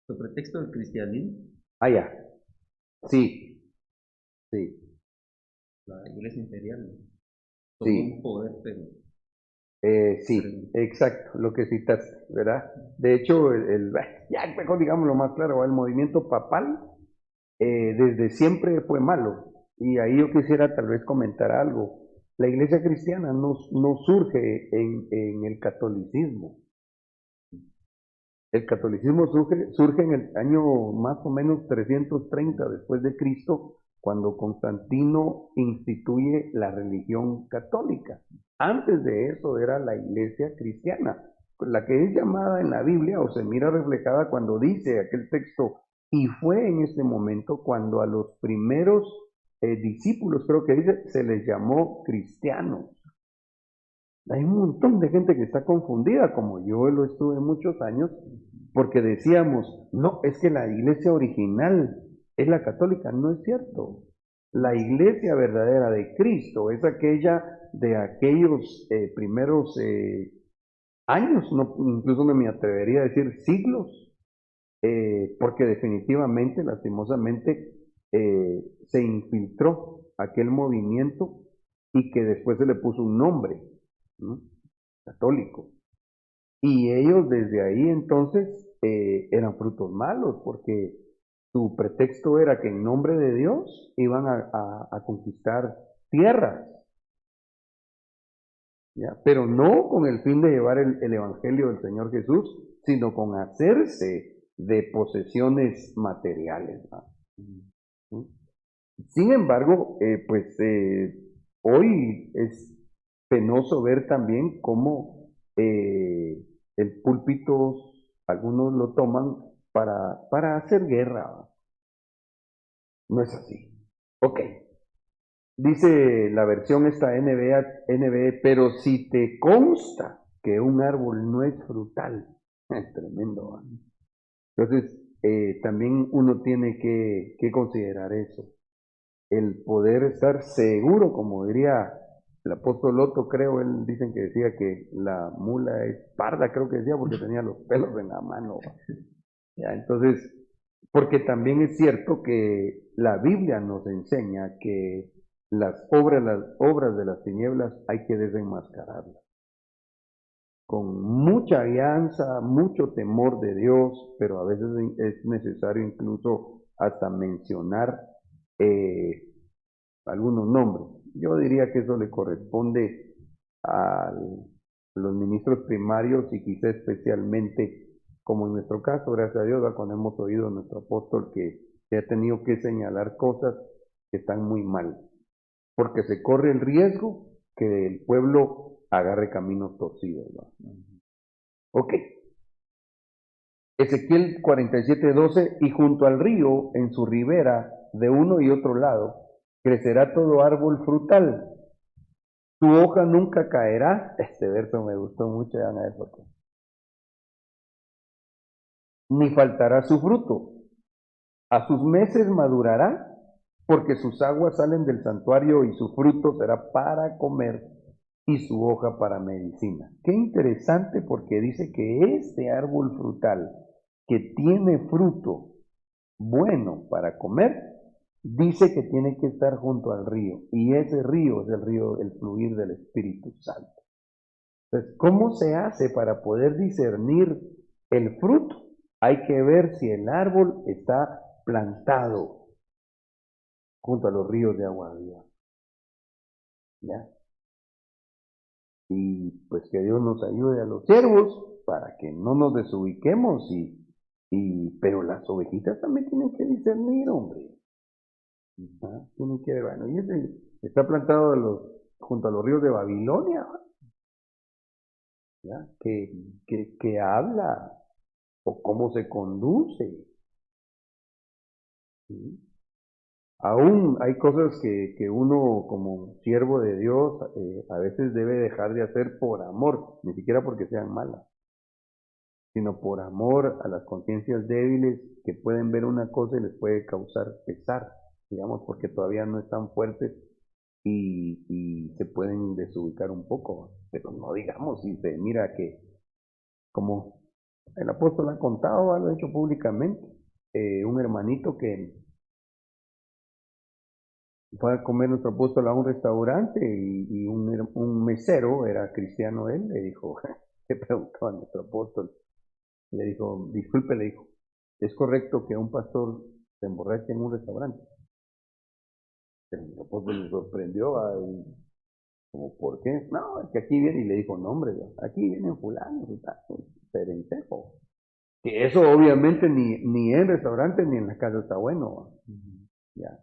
[SPEAKER 3] El pretexto del cristianismo,
[SPEAKER 1] Ah, ya. Sí, sí,
[SPEAKER 3] la iglesia imperial tomó
[SPEAKER 1] sí.
[SPEAKER 3] un poder, pero
[SPEAKER 1] Sí, exacto, lo que citaste, ¿verdad? De hecho, ya mejor digámoslo más claro, el movimiento papal desde siempre fue malo. Y ahí yo quisiera tal vez comentar algo. La iglesia cristiana no surge en el catolicismo. El catolicismo surge en el año más o menos 330 después de Cristo, cuando Constantino instituye la religión católica. Antes de eso era la iglesia cristiana, la que es llamada en la Biblia o se mira reflejada cuando dice aquel texto, y fue en ese momento cuando a los primeros discípulos, creo que dice, se les llamó cristianos. Hay un montón de gente que está confundida, como yo lo estuve muchos años, porque decíamos, no, es que la iglesia original es la católica. No es cierto. La iglesia verdadera de Cristo es aquella de aquellos primeros años, incluso no me atrevería a decir siglos, porque definitivamente, lastimosamente, se infiltró aquel movimiento y que después se le puso un nombre, ¿no? Católico. Y ellos desde ahí entonces eran frutos malos, porque su pretexto era que en nombre de Dios iban a conquistar tierras, ¿ya? Pero no con el fin de llevar el Evangelio del Señor Jesús, sino con hacerse de posesiones materiales, ¿va? ¿Sí? Sin embargo, hoy es penoso ver también cómo el púlpito, algunos lo toman para hacer guerra, ¿va? No es así. Ok. Dice la versión esta NBE, pero si te consta que un árbol no es frutal, es tremendo, ¿va? Entonces, también uno tiene que considerar eso, el poder estar seguro, como diría el apóstol Loto, creo, él dicen que decía que la mula es parda, creo que decía, porque tenía los pelos en la mano, ¿va? Ya, entonces, porque también es cierto que la Biblia nos enseña que las obras de las tinieblas hay que desenmascararlas con mucha guianza, mucho temor de Dios, pero a veces es necesario incluso hasta mencionar eh, algunos nombres. Yo diría que eso le corresponde a los ministros primarios y quizá especialmente, como en nuestro caso, gracias a Dios, cuando hemos oído a nuestro apóstol que ha tenido que señalar cosas que están muy mal, porque se corre el riesgo que el pueblo agarre caminos torcidos, ¿no? Ok. Ezequiel 47:12, y junto al río, en su ribera, de uno y otro lado, crecerá todo árbol frutal. Tu hoja nunca caerá. Este verso me gustó mucho, vean a eso. Ni faltará su fruto. A sus meses madurará, porque sus aguas salen del santuario y su fruto será para comer y su hoja para medicina. Qué interesante, porque dice que este árbol frutal que tiene fruto bueno para comer, dice que tiene que estar junto al río, y ese río es el río, el fluir del Espíritu Santo. Entonces, ¿cómo se hace para poder discernir el fruto? Hay que ver si el árbol está plantado junto a los ríos de agua viva, ¿ya? Y pues que Dios nos ayude a los siervos para que no nos desubiquemos pero las ovejitas también tienen que discernir, hombre. ¿Ah? Tienen que ver, bueno, y ese está plantado junto a los ríos de Babilonia, ¿ya? Que habla o cómo se conduce. ¿Sí? Aún hay cosas que uno como siervo de Dios a veces debe dejar de hacer por amor, ni siquiera porque sean malas, sino por amor a las conciencias débiles que pueden ver una cosa y les puede causar pesar, digamos, porque todavía no están fuertes y se pueden desubicar un poco, pero no digamos, si se mira que, como el apóstol ha contado, lo ha hecho públicamente, un hermanito que fue a comer nuestro apóstol a un restaurante y un mesero, era cristiano él, le dijo, le preguntó a nuestro apóstol, le dijo, disculpe, le dijo, ¿es correcto que un pastor se emborrache en un restaurante? Pero nuestro apóstol le sorprendió, como, ¿por qué? No, es que aquí viene, y le dijo, no, hombre, aquí vienen fulanos y tal, perencejo. Que eso obviamente ni en el restaurante ni en la casa está bueno, ya.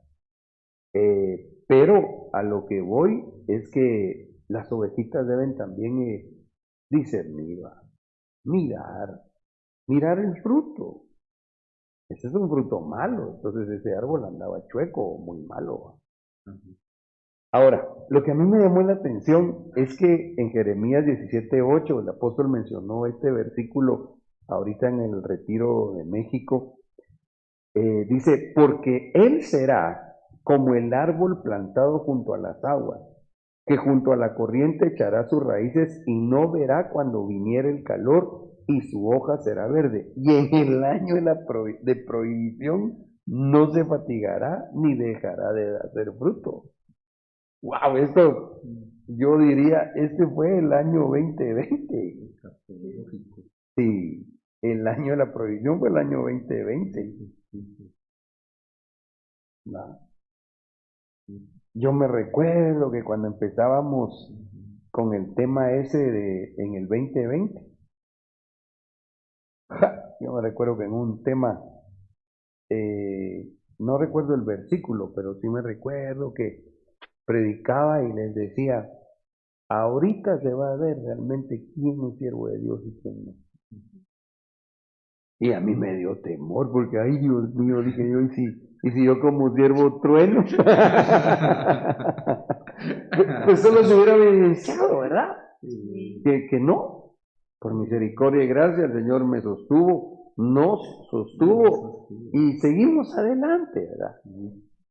[SPEAKER 1] Pero a lo que voy es que las ovejitas deben también discernir, mirar el fruto. Ese es un fruto malo, entonces ese árbol andaba chueco, muy malo. Ahora, lo que a mí me llamó la atención es que en Jeremías 17:8 el apóstol mencionó este versículo ahorita en el retiro de México. Dice, porque él será como el árbol plantado junto a las aguas, que junto a la corriente echará sus raíces y no verá cuando viniere el calor, y su hoja será verde. Y en el año de prohibición no se fatigará ni dejará de hacer fruto. Wow, esto yo diría, este fue el año 2020.
[SPEAKER 3] Lógico.
[SPEAKER 1] Sí, el año de la prohibición fue el año 2020. ¿Va? Yo me recuerdo que cuando empezábamos con el tema ese en el 2020, yo me recuerdo que en un tema, no recuerdo el versículo, pero sí me recuerdo que predicaba y les decía, ahorita se va a ver realmente quién es siervo de Dios y quién no. Y a mí me dio temor, porque, ay, Dios mío, dije yo, ¿y si yo como siervo trueno? Pues solo se hubiera evidenciado, ¿verdad?
[SPEAKER 4] Sí.
[SPEAKER 1] Que no. Por misericordia y gracia, el Señor me sostuvo, nos sostuvo y seguimos adelante, ¿verdad?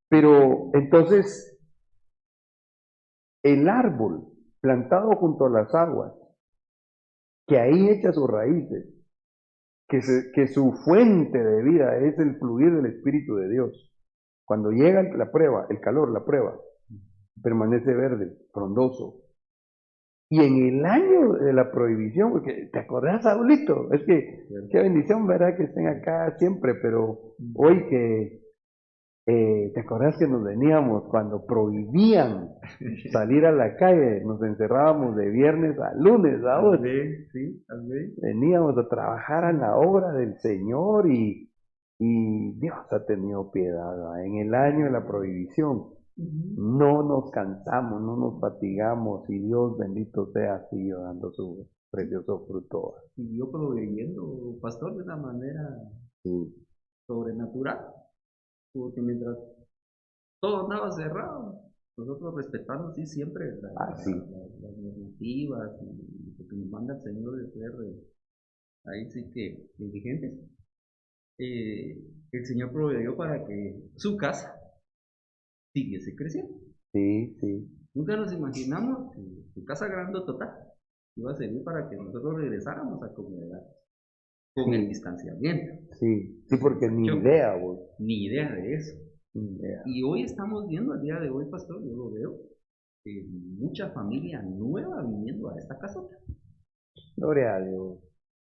[SPEAKER 1] Pero entonces, el árbol plantado junto a las aguas, que ahí echa sus raíces, que su fuente de vida es el fluir del Espíritu de Dios. Cuando llega la prueba, el calor, la prueba, permanece verde, frondoso. Y en el año de la prohibición, porque ¿te acordás, Saulito? Es que qué bendición, ¿verdad? Que estén acá siempre, pero hoy que ¿te acordás que nos veníamos cuando prohibían salir a la calle? Nos encerrábamos de viernes a lunes, ¿sabes?
[SPEAKER 3] Sí, amén.
[SPEAKER 1] Veníamos a trabajar a la obra del Señor y Dios ha tenido piedad, ¿verdad? En el año de la prohibición no nos cansamos, no nos fatigamos y Dios bendito sea sigue dando su precioso fruto.
[SPEAKER 3] Siguió proveyendo, pastor, de una manera
[SPEAKER 1] Sí,
[SPEAKER 3] sobrenatural, porque mientras todo andaba cerrado, nosotros respetando sí siempre
[SPEAKER 1] así.
[SPEAKER 3] las normativas y lo que nos manda el Señor de ser ahí sí que exigentes. El Señor proveyó para que su casa siguiese creciendo.
[SPEAKER 1] Sí, sí,
[SPEAKER 3] Nunca nos imaginamos que su casa grandotota iba a servir para que nosotros regresáramos a comunidad con el
[SPEAKER 1] sí,
[SPEAKER 3] distanciamiento.
[SPEAKER 1] sí, porque ni idea, vos,
[SPEAKER 3] Ni idea de eso.
[SPEAKER 1] ni idea.
[SPEAKER 3] Y hoy estamos viendo, al día de hoy, pastor, yo lo veo, mucha familia nueva viniendo a esta casota.
[SPEAKER 1] Gloria a Dios.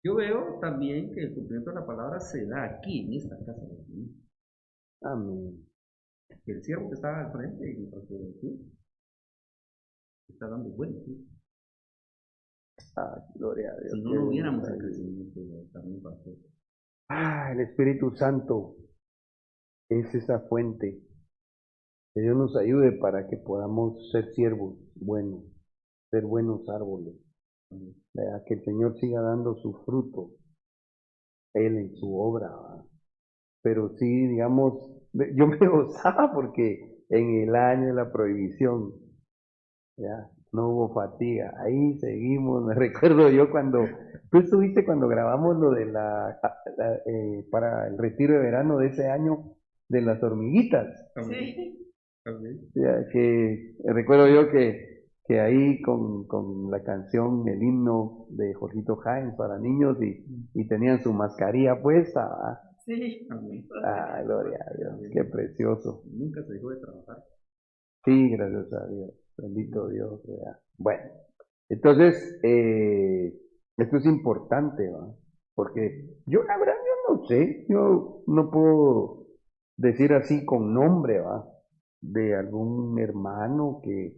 [SPEAKER 3] Yo veo también que el cumplimiento de la palabra se da aquí, en esta casa de Dios.
[SPEAKER 1] Amén.
[SPEAKER 3] El siervo que estaba al frente y nuestra juventud está dando buenos frutos.
[SPEAKER 1] Ah, gloria a Dios.
[SPEAKER 3] Si no,
[SPEAKER 1] Qué
[SPEAKER 3] no hubiéramos el
[SPEAKER 1] bendición.
[SPEAKER 3] crecimiento también, pastor.
[SPEAKER 1] Ah, el Espíritu Santo es esa fuente. Que Dios nos ayude para que podamos ser siervos buenos, ser buenos árboles. ¿Verdad? Que el Señor siga dando su fruto, Él en su obra. ¿verdad? Pero sí, digamos, yo me gozaba porque en el año de la prohibición, ya, no hubo fatiga. Ahí seguimos. Me recuerdo yo cuando, tú estuviste cuando grabamos lo de para el retiro de verano de ese año de las hormiguitas.
[SPEAKER 4] Sí.
[SPEAKER 1] Ya, que recuerdo yo que ahí con la canción, el himno de Jorgito Jaén para niños y tenían su mascarilla puesta. ¿verdad?
[SPEAKER 4] Sí.
[SPEAKER 1] Ah, gloria a Dios, qué precioso.
[SPEAKER 3] Nunca se dejó de trabajar.
[SPEAKER 1] Sí, gracias a Dios. Bendito Dios. ¿verdad? Bueno, entonces, esto es importante, ¿va? Porque yo, la verdad, yo no sé, yo no puedo decir así con nombre, ¿va? De algún hermano que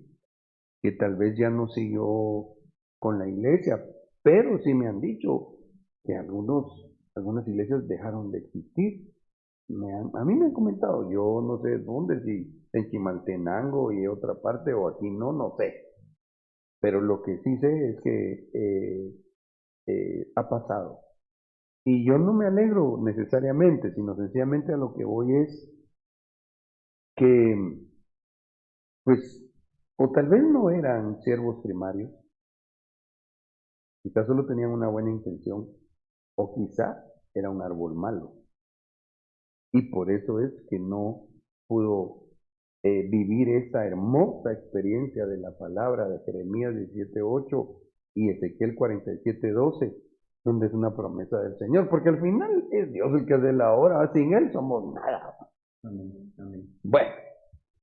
[SPEAKER 1] tal vez ya no siguió con la iglesia, pero sí me han dicho que algunas iglesias dejaron de existir. A mí me han comentado, yo no sé dónde, si en Chimaltenango y otra parte o aquí no, no sé. Pero lo que sí sé es que ha pasado. Y yo no me alegro necesariamente, sino sencillamente a lo que voy es que, pues, o tal vez no eran siervos primarios, quizás solo tenían una buena intención, o quizá era un árbol malo. Y por eso es que no pudo vivir esta hermosa experiencia de la palabra de Jeremías 17:8 y Ezequiel 47:12, donde es una promesa del Señor, porque al final es Dios el que hace la obra, sin Él somos nada.
[SPEAKER 3] Amén. Amén.
[SPEAKER 1] Bueno,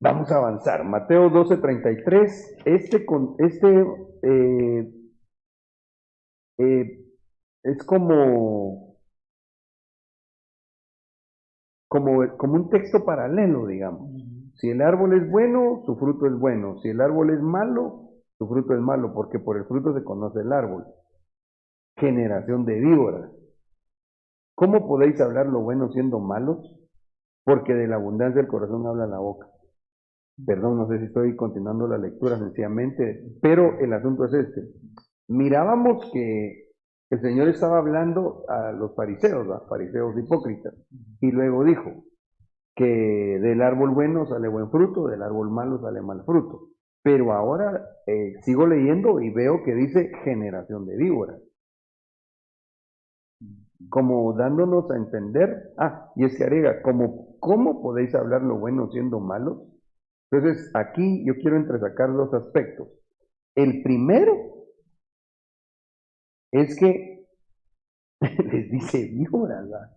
[SPEAKER 1] vamos a avanzar. Mateo 12:33. Es como un texto paralelo, digamos. Si el árbol es bueno, su fruto es bueno. Si el árbol es malo, su fruto es malo, porque por el fruto se conoce el árbol. Generación de víboras. ¿Cómo podéis hablar lo bueno siendo malos? Porque de la abundancia del corazón habla la boca. Perdón, no sé si estoy continuando la lectura sencillamente, pero el asunto es este. Mirábamos que el Señor estaba hablando a los fariseos hipócritas, y luego dijo que del árbol bueno sale buen fruto, del árbol malo sale mal fruto. Pero ahora sigo leyendo y veo que dice generación de víboras, como dándonos a entender, y es que agrega, ¿cómo podéis hablar lo bueno siendo malos? Entonces, aquí yo quiero entresacar dos aspectos. El primero es que les dice víboras, ¿verdad?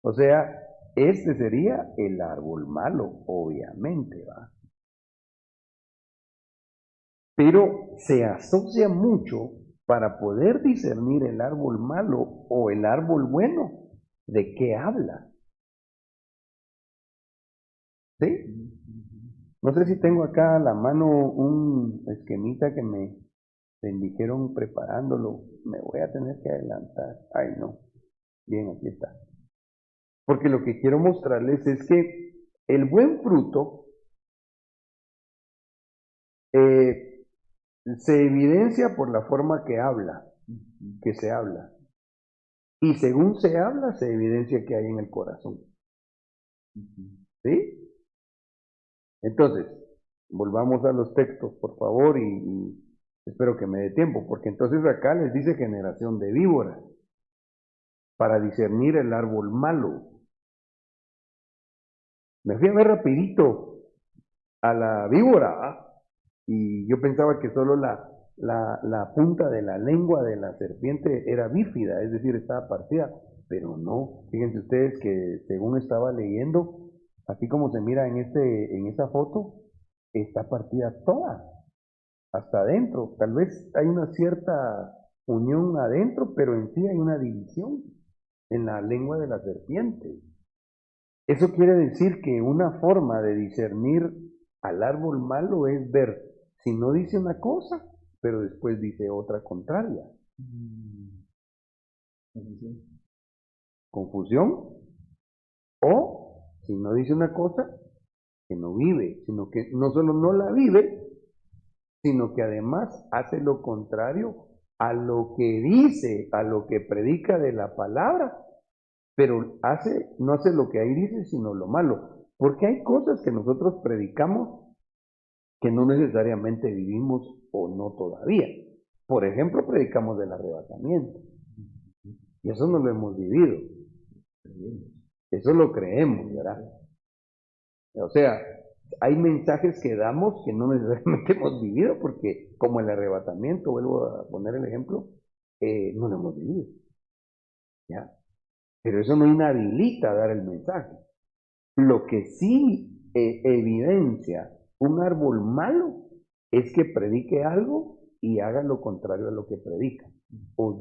[SPEAKER 1] O sea, este sería el árbol malo, obviamente, ¿va? Pero se asocia mucho para poder discernir el árbol malo o el árbol bueno. ¿De qué habla? ¿Sí? No sé si tengo acá a la mano un esquemita que me dijeron preparándolo. Me voy a tener que adelantar. Ay, no. Bien, aquí está. Porque lo que quiero mostrarles es que el buen fruto se evidencia por la forma que se habla. Y según se habla, se evidencia que hay en el corazón. ¿Sí? Entonces, volvamos a los textos, por favor, y espero que me dé tiempo, porque entonces acá les dice generación de víboras, para discernir el árbol malo. Me fui a ver rapidito a la víbora, y yo pensaba que solo la punta de la lengua de la serpiente era bífida, es decir, estaba partida, pero no. Fíjense ustedes que según estaba leyendo, así como se mira en esa foto, está partida toda, hasta adentro. Tal vez hay una cierta unión adentro, pero en sí hay una división en la lengua de la serpiente. Eso quiere decir que una forma de discernir al árbol malo es ver si no dice una cosa, pero después dice otra contraria. Confusión. O si no dice una cosa, que no vive, sino que no solo no la vive, sino que además hace lo contrario a lo que dice, a lo que predica de la palabra, pero no hace lo que ahí dice, sino lo malo. Porque hay cosas que nosotros predicamos que no necesariamente vivimos o no todavía. Por ejemplo, predicamos del arrebatamiento. Y eso no lo hemos vivido. Eso lo creemos, ¿verdad? O sea, hay mensajes que damos que no necesariamente hemos vivido, porque como el arrebatamiento, vuelvo a poner el ejemplo, no lo hemos vivido. ¿Ya? Pero eso no inhabilita a dar el mensaje. Lo que sí evidencia un árbol malo es que predique algo y haga lo contrario a lo que predica. O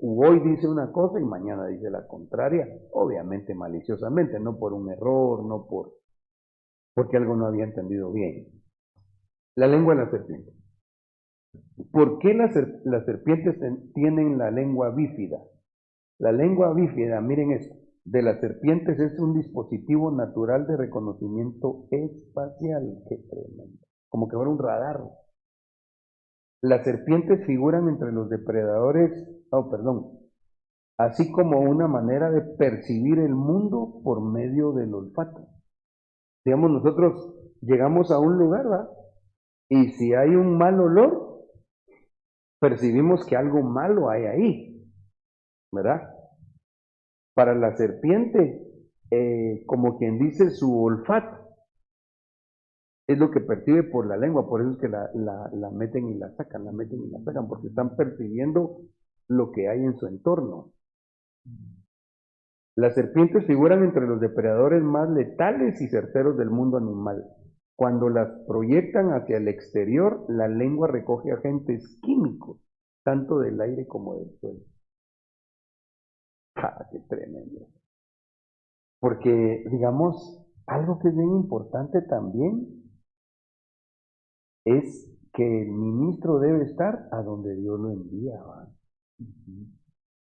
[SPEAKER 1] hoy dice una cosa y mañana dice la contraria, obviamente maliciosamente, no por un error, no porque algo no había entendido bien. La lengua de la serpiente. ¿Por qué las serpientes tienen la lengua bífida? La lengua bífida, miren esto, de las serpientes es un dispositivo natural de reconocimiento espacial. Qué tremendo. Como que fuera un radar. Las serpientes figuran entre los depredadores, así como una manera de percibir el mundo por medio del olfato. Digamos, nosotros llegamos a un lugar, ¿verdad? Y si hay un mal olor, percibimos que algo malo hay ahí, ¿verdad? Para la serpiente, como quien dice, su olfato es lo que percibe por la lengua, por eso es que la meten y la sacan, porque están percibiendo lo que hay en su entorno. Las serpientes figuran entre los depredadores más letales y certeros del mundo animal. Cuando las proyectan hacia el exterior, la lengua recoge agentes químicos, tanto del aire como del suelo. ¡Ah, qué tremendo! Porque, digamos, algo que es bien importante también es que el ministro debe estar a donde Dios lo envía, ¿va?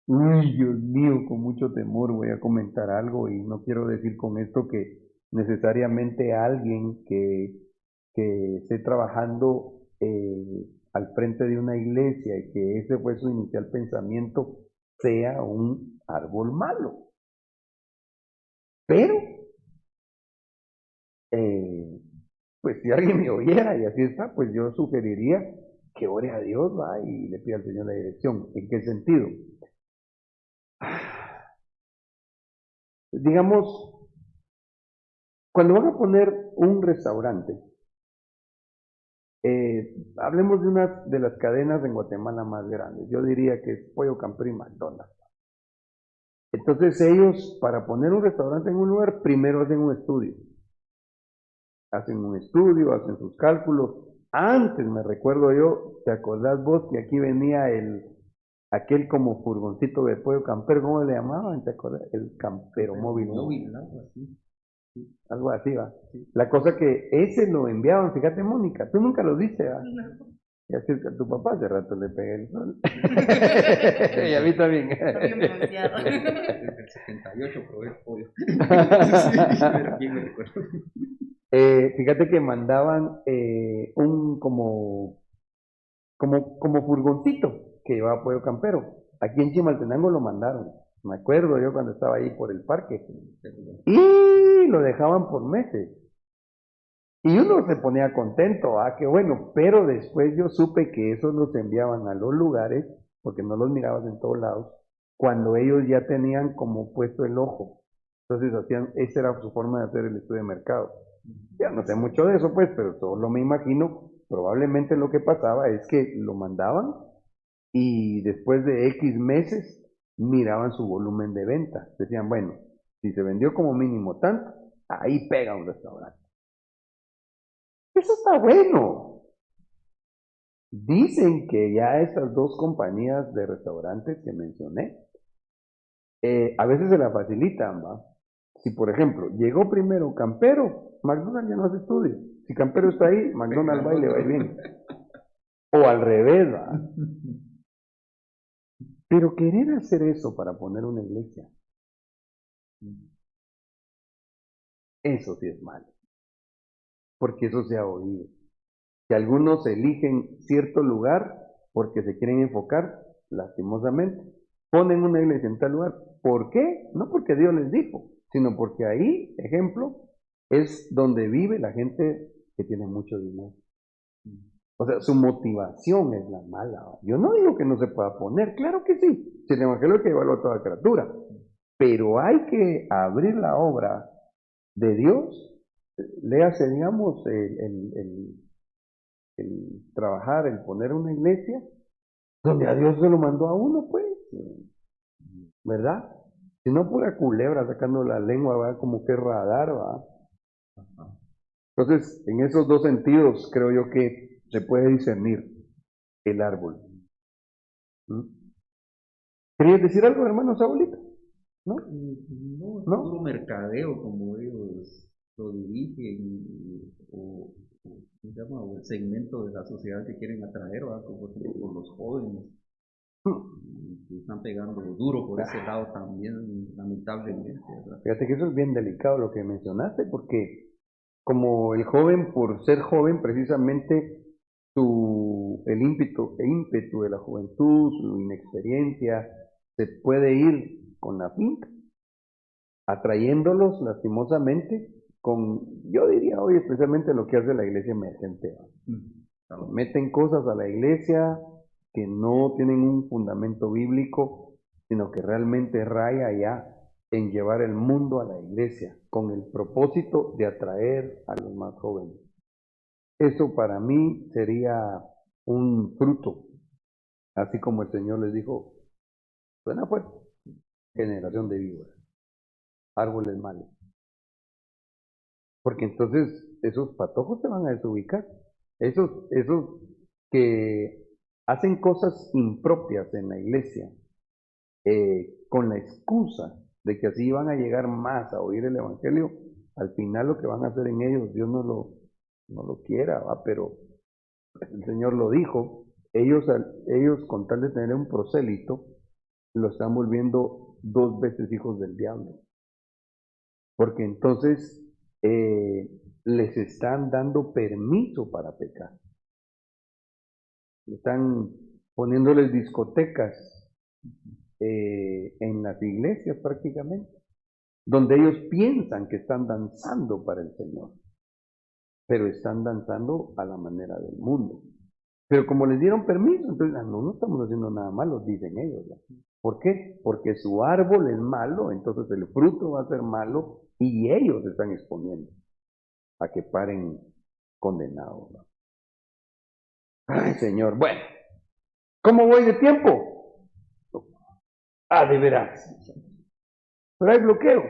[SPEAKER 1] Uy, Dios mío, con mucho temor voy a comentar algo y no quiero decir con esto que necesariamente alguien que esté trabajando al frente de una iglesia y que ese fue su inicial pensamiento sea un árbol malo. Pero, eh, pues si alguien me oyera y así está, pues yo sugeriría que ore a Dios, va, y le pida al Señor la dirección. ¿En qué sentido? Digamos, cuando van a poner un restaurante, hablemos de una de las cadenas en Guatemala más grandes. Yo diría que es Pollo Campero y McDonald's. Entonces ellos, para poner un restaurante en un lugar, primero hacen un estudio. Hacen un estudio, hacen sus cálculos. Antes, me recuerdo yo, ¿te acordás vos que aquí venía aquel como furgoncito de Pollo Campero? ¿Cómo le llamaban? ¿Te acordás? El campero móvil, ¿no?
[SPEAKER 3] Móvil, algo así.
[SPEAKER 1] Algo así, va. La cosa que ese lo enviaban, fíjate, Mónica, tú nunca lo viste, va. Y así que a tu papá hace rato le pegué el sol. Y a mí también.
[SPEAKER 4] También bronceado.
[SPEAKER 3] Desde el 78 probé el pollo. Sí, pero bien me recuerdo.
[SPEAKER 1] Fíjate que mandaban un como furgoncito que llevaba Pollo Campero. Aquí en Chimaltenango lo mandaron. Me acuerdo yo cuando estaba ahí por el parque. Y lo dejaban por meses. Y uno se ponía contento, qué bueno, pero después yo supe que esos los enviaban a los lugares, porque no los mirabas en todos lados, cuando ellos ya tenían como puesto el ojo. Entonces esa era su forma de hacer el estudio de mercado. Ya no sé mucho de eso, pues, pero solo me imagino, probablemente lo que pasaba es que lo mandaban y después de X meses miraban su volumen de venta. Decían, bueno, si se vendió como mínimo tanto, ahí pega un restaurante. Eso está bueno. Dicen que ya estas dos compañías de restaurantes que mencioné, a veces se la facilitan, ¿va? Si, por ejemplo, llegó primero Campero, McDonald's ya no hace estudio. Si Campero está ahí, McDonald's va y le va a ir bien. O al revés, ¿va? Pero querer hacer eso para poner una iglesia, eso sí es malo. Porque eso se ha oído. Que algunos eligen cierto lugar porque se quieren enfocar, lastimosamente, ponen una iglesia en tal lugar. ¿Por qué? No porque Dios les dijo, sino porque ahí, ejemplo, es donde vive la gente que tiene mucho dinero. O sea, su motivación es la mala. Yo no digo que no se pueda poner, claro que sí. Si el evangelio hay que llevarlo a toda criatura. Pero hay que abrir la obra de Dios, léase, digamos, el trabajar, el poner una iglesia, donde a Dios se lo mandó a uno, pues, ¿verdad? Si no, pura culebra sacando la lengua, va como que radar, va. Entonces, en esos dos sentidos, creo yo que se puede discernir el árbol. ¿Mm? ¿Querías decir algo, hermano Saulito? ¿No?
[SPEAKER 3] No, es
[SPEAKER 1] ¿No?
[SPEAKER 3] puro mercadeo, como ellos lo dirigen, ¿cómo se llama? O el segmento de la sociedad que quieren atraer, ¿verdad? Como por ejemplo por los jóvenes, que están pegando duro por ese lado también, lamentablemente, ¿verdad?
[SPEAKER 1] Fíjate que eso es bien delicado lo que mencionaste, porque como el joven, por ser joven, precisamente el ímpetu de la juventud, su inexperiencia, se puede ir con la finta, atrayéndolos lastimosamente con, yo diría hoy especialmente lo que hace la iglesia emergente. Meten cosas a la iglesia que no tienen un fundamento bíblico, sino que realmente raya ya en llevar el mundo a la iglesia con el propósito de atraer a los más jóvenes. Eso para mí sería un fruto, así como el Señor les dijo, suena fuerte, generación de víboras. árboles malos. Porque entonces esos patojos se van a desubicar. Esos que hacen cosas impropias en la iglesia, con la excusa de que así van a llegar más a oír el Evangelio, al final lo que van a hacer en ellos, Dios no lo quiera, ¿va? Pero el Señor lo dijo, ellos con tal de tener un prosélito, lo están volviendo 2 veces hijos del diablo. Porque entonces les están dando permiso para pecar. Están poniéndoles discotecas en las iglesias prácticamente, donde ellos piensan que están danzando para el Señor, pero están danzando a la manera del mundo. Pero como les dieron permiso, entonces no estamos haciendo nada malo, dicen ellos, ¿no? ¿Por qué? Porque su árbol es malo, entonces el fruto va a ser malo y ellos se están exponiendo a que paren condenados, ¿no? Ay, Señor, bueno, ¿cómo voy de tiempo? Ah, de veras. Pero hay bloqueo.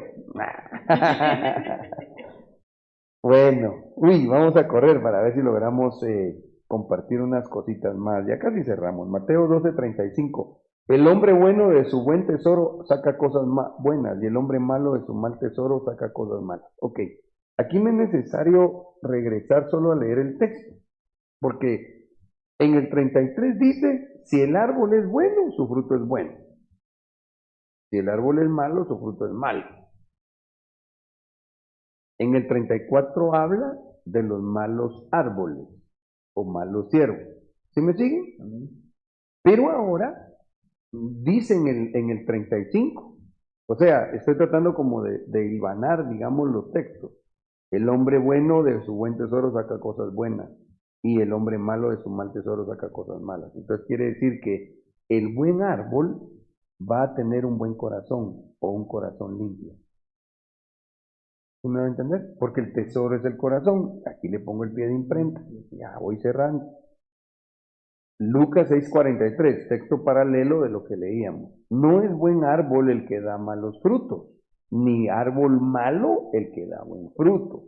[SPEAKER 1] Bueno, vamos a correr para ver si logramos compartir unas cositas más. Ya casi cerramos. Mateo 12:35. El hombre bueno de su buen tesoro saca cosas buenas y el hombre malo de su mal tesoro saca cosas malas. Ok, aquí me es necesario regresar solo a leer el texto, porque en el 33 dice, si el árbol es bueno, su fruto es bueno. Si el árbol es malo, su fruto es malo. En el 34 habla de los malos árboles o malos siervos. ¿Sí me siguen? Pero ahora dice en el 35, o sea, estoy tratando como de hilvanar, digamos, los textos. El hombre bueno de su buen tesoro saca cosas buenas y el hombre malo de su mal tesoro saca cosas malas. Entonces quiere decir que el buen árbol va a tener un buen corazón o un corazón limpio. ¿Sí me va a entender? Porque el tesoro es el corazón. Aquí le pongo el pie de imprenta. Ya voy cerrando. Lucas 6:43, texto paralelo de lo que leíamos. No es buen árbol el que da malos frutos, ni árbol malo el que da buen fruto,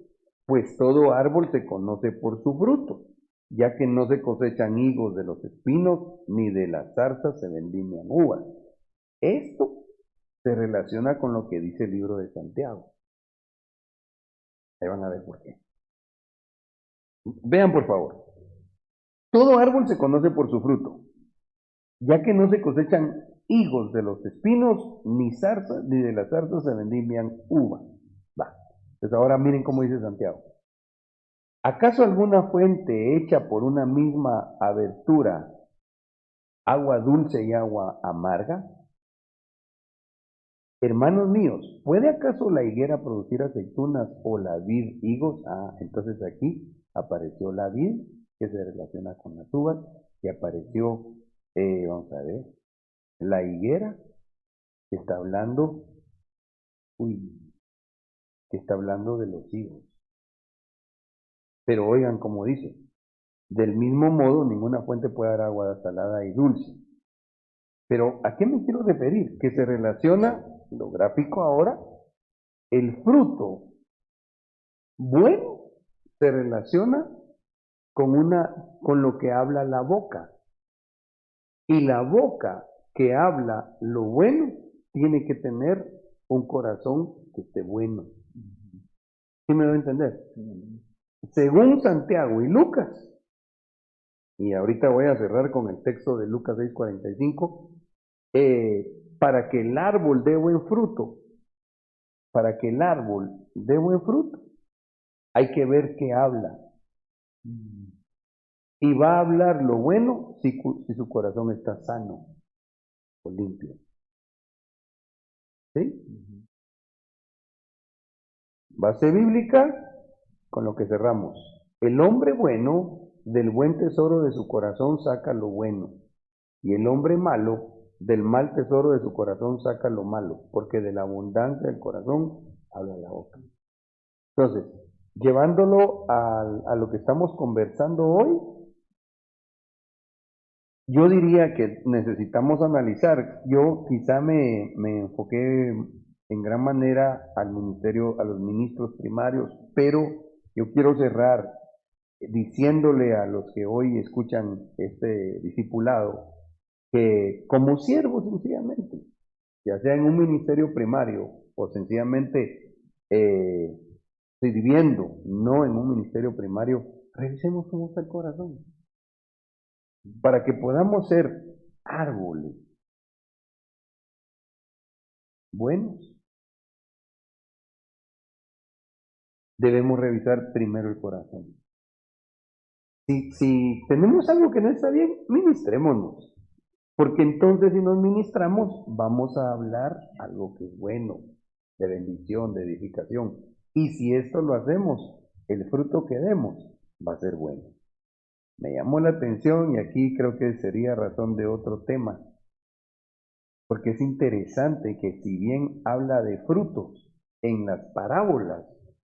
[SPEAKER 1] pues todo árbol se conoce por su fruto, ya que no se cosechan higos de los espinos, ni de las zarzas se vendimian uvas. Esto se relaciona con lo que dice el libro de Santiago. Ahí van a ver por qué. Vean por favor. Todo árbol se conoce por su fruto, ya que no se cosechan higos de los espinos, ni zarzas, ni de las zarzas se vendimian uva. Va. Pues ahora miren cómo dice Santiago. ¿Acaso alguna fuente hecha por una misma abertura, agua dulce y agua amarga? Hermanos míos, ¿puede acaso la higuera producir aceitunas o la vid higos? Ah, entonces aquí apareció la vid, que se relaciona con las uvas, y apareció, vamos a ver, la higuera, que está hablando, que está hablando de los higos. Pero oigan como dice, del mismo modo ninguna fuente puede dar agua salada y dulce. Pero ¿a qué me quiero referir? Que se relaciona, lo gráfico ahora, el fruto bueno se relaciona con lo que habla la boca. Y la boca que habla lo bueno tiene que tener un corazón que esté bueno. ¿Sí me va a entender? Según Santiago y Lucas, y ahorita voy a cerrar con el texto de Lucas 6:45, para que el árbol dé buen fruto, hay que ver qué habla. Y va a hablar lo bueno si su corazón está sano o limpio. ¿Sí? Base bíblica con lo que cerramos. El hombre bueno del buen tesoro de su corazón saca lo bueno, y el hombre malo del mal tesoro de su corazón saca lo malo, porque de la abundancia del corazón habla la boca. Entonces, llevándolo a lo que estamos conversando hoy, yo diría que necesitamos analizar. Yo quizá me enfoqué en gran manera al ministerio, a los ministros primarios, pero yo quiero cerrar diciéndole a los que hoy escuchan este discipulado que como siervos sencillamente, ya sea en un ministerio primario o sencillamente sirviendo, no en un ministerio primario, revisemos cómo está el corazón, para que podamos ser árboles buenos. Debemos revisar primero el corazón. Si tenemos algo que no está bien, ministrémonos. Porque entonces si nos ministramos, vamos a hablar algo que es bueno, de bendición, de edificación. Y si esto lo hacemos, el fruto que demos va a ser bueno. Me llamó la atención y aquí creo que sería razón de otro tema. Porque es interesante que si bien habla de frutos en las parábolas,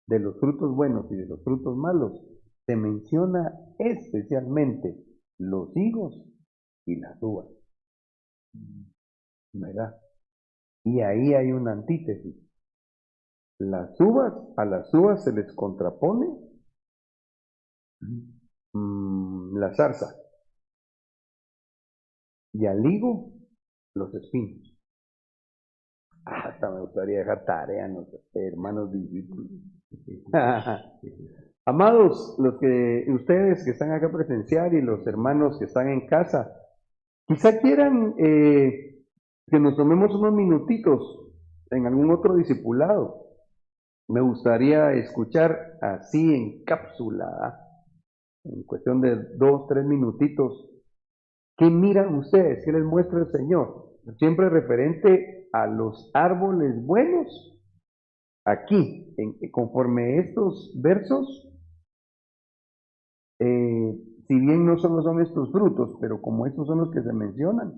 [SPEAKER 1] de los frutos buenos y de los frutos malos, se menciona especialmente los higos y las uvas. ¿Verdad? Y ahí hay una antítesis. A las uvas se les contrapone la zarza y al higo los espinos. Hasta me gustaría dejar tarea a los hermanos discípulos. Amados, ustedes que están acá presencial y los hermanos que están en casa, quizá quieran que nos tomemos unos minutitos en algún otro discipulado. Me gustaría escuchar así en cápsula, en cuestión de 2, 3 minutitos, ¿qué miran ustedes? ¿Qué les muestra el Señor? Siempre referente a los árboles buenos. Aquí, conforme estos versos, si bien no solo son estos frutos, pero como estos son los que se mencionan,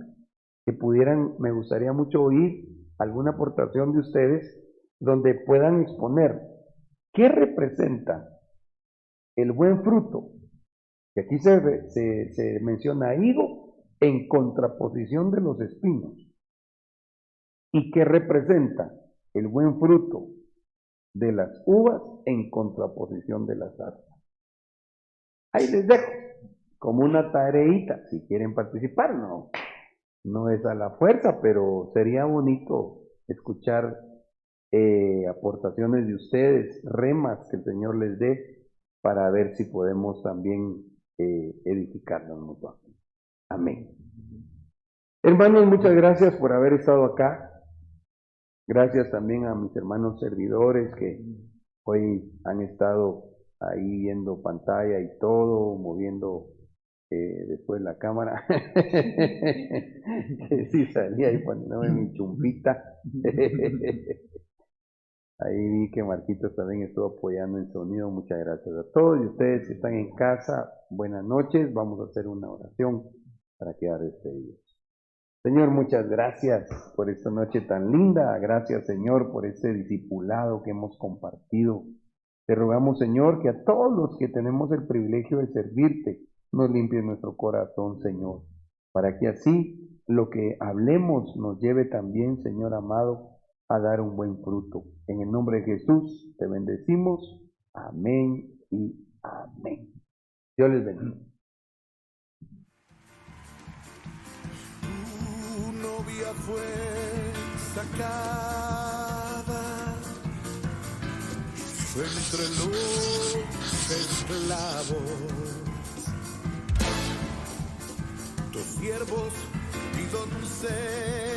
[SPEAKER 1] me gustaría mucho oír alguna aportación de ustedes donde puedan exponer qué representa el buen fruto, que aquí se menciona higo en contraposición de los espinos, y qué representa el buen fruto de las uvas en contraposición de la zarza. Ahí les dejo como una tareita, si quieren participar, no es a la fuerza, pero sería bonito escuchar aportaciones de ustedes, remas que el Señor les dé, para ver si podemos también edificarnos mutuamente. Amén. Hermanos, muchas gracias por haber estado acá. Gracias también a mis hermanos servidores que hoy han estado ahí viendo pantalla y todo, moviendo después la cámara. Sí, salía ahí poniéndome mi chumpita. Ahí vi que Marquitos también estuvo apoyando en sonido. Muchas gracias a todos. Y ustedes que están en casa, buenas noches. Vamos a hacer una oración para quedar despedidos. Señor, muchas gracias por esta noche tan linda. Gracias, Señor, por este discipulado que hemos compartido. Te rogamos, Señor, que a todos los que tenemos el privilegio de servirte, nos limpies nuestro corazón, Señor, para que así lo que hablemos nos lleve también, Señor amado, a dar un buen fruto. En el nombre de Jesús te bendecimos. Amén y amén. Dios les bendiga.
[SPEAKER 2] Tu novia fue sacada entre los esclavos. Tus siervos y doncellas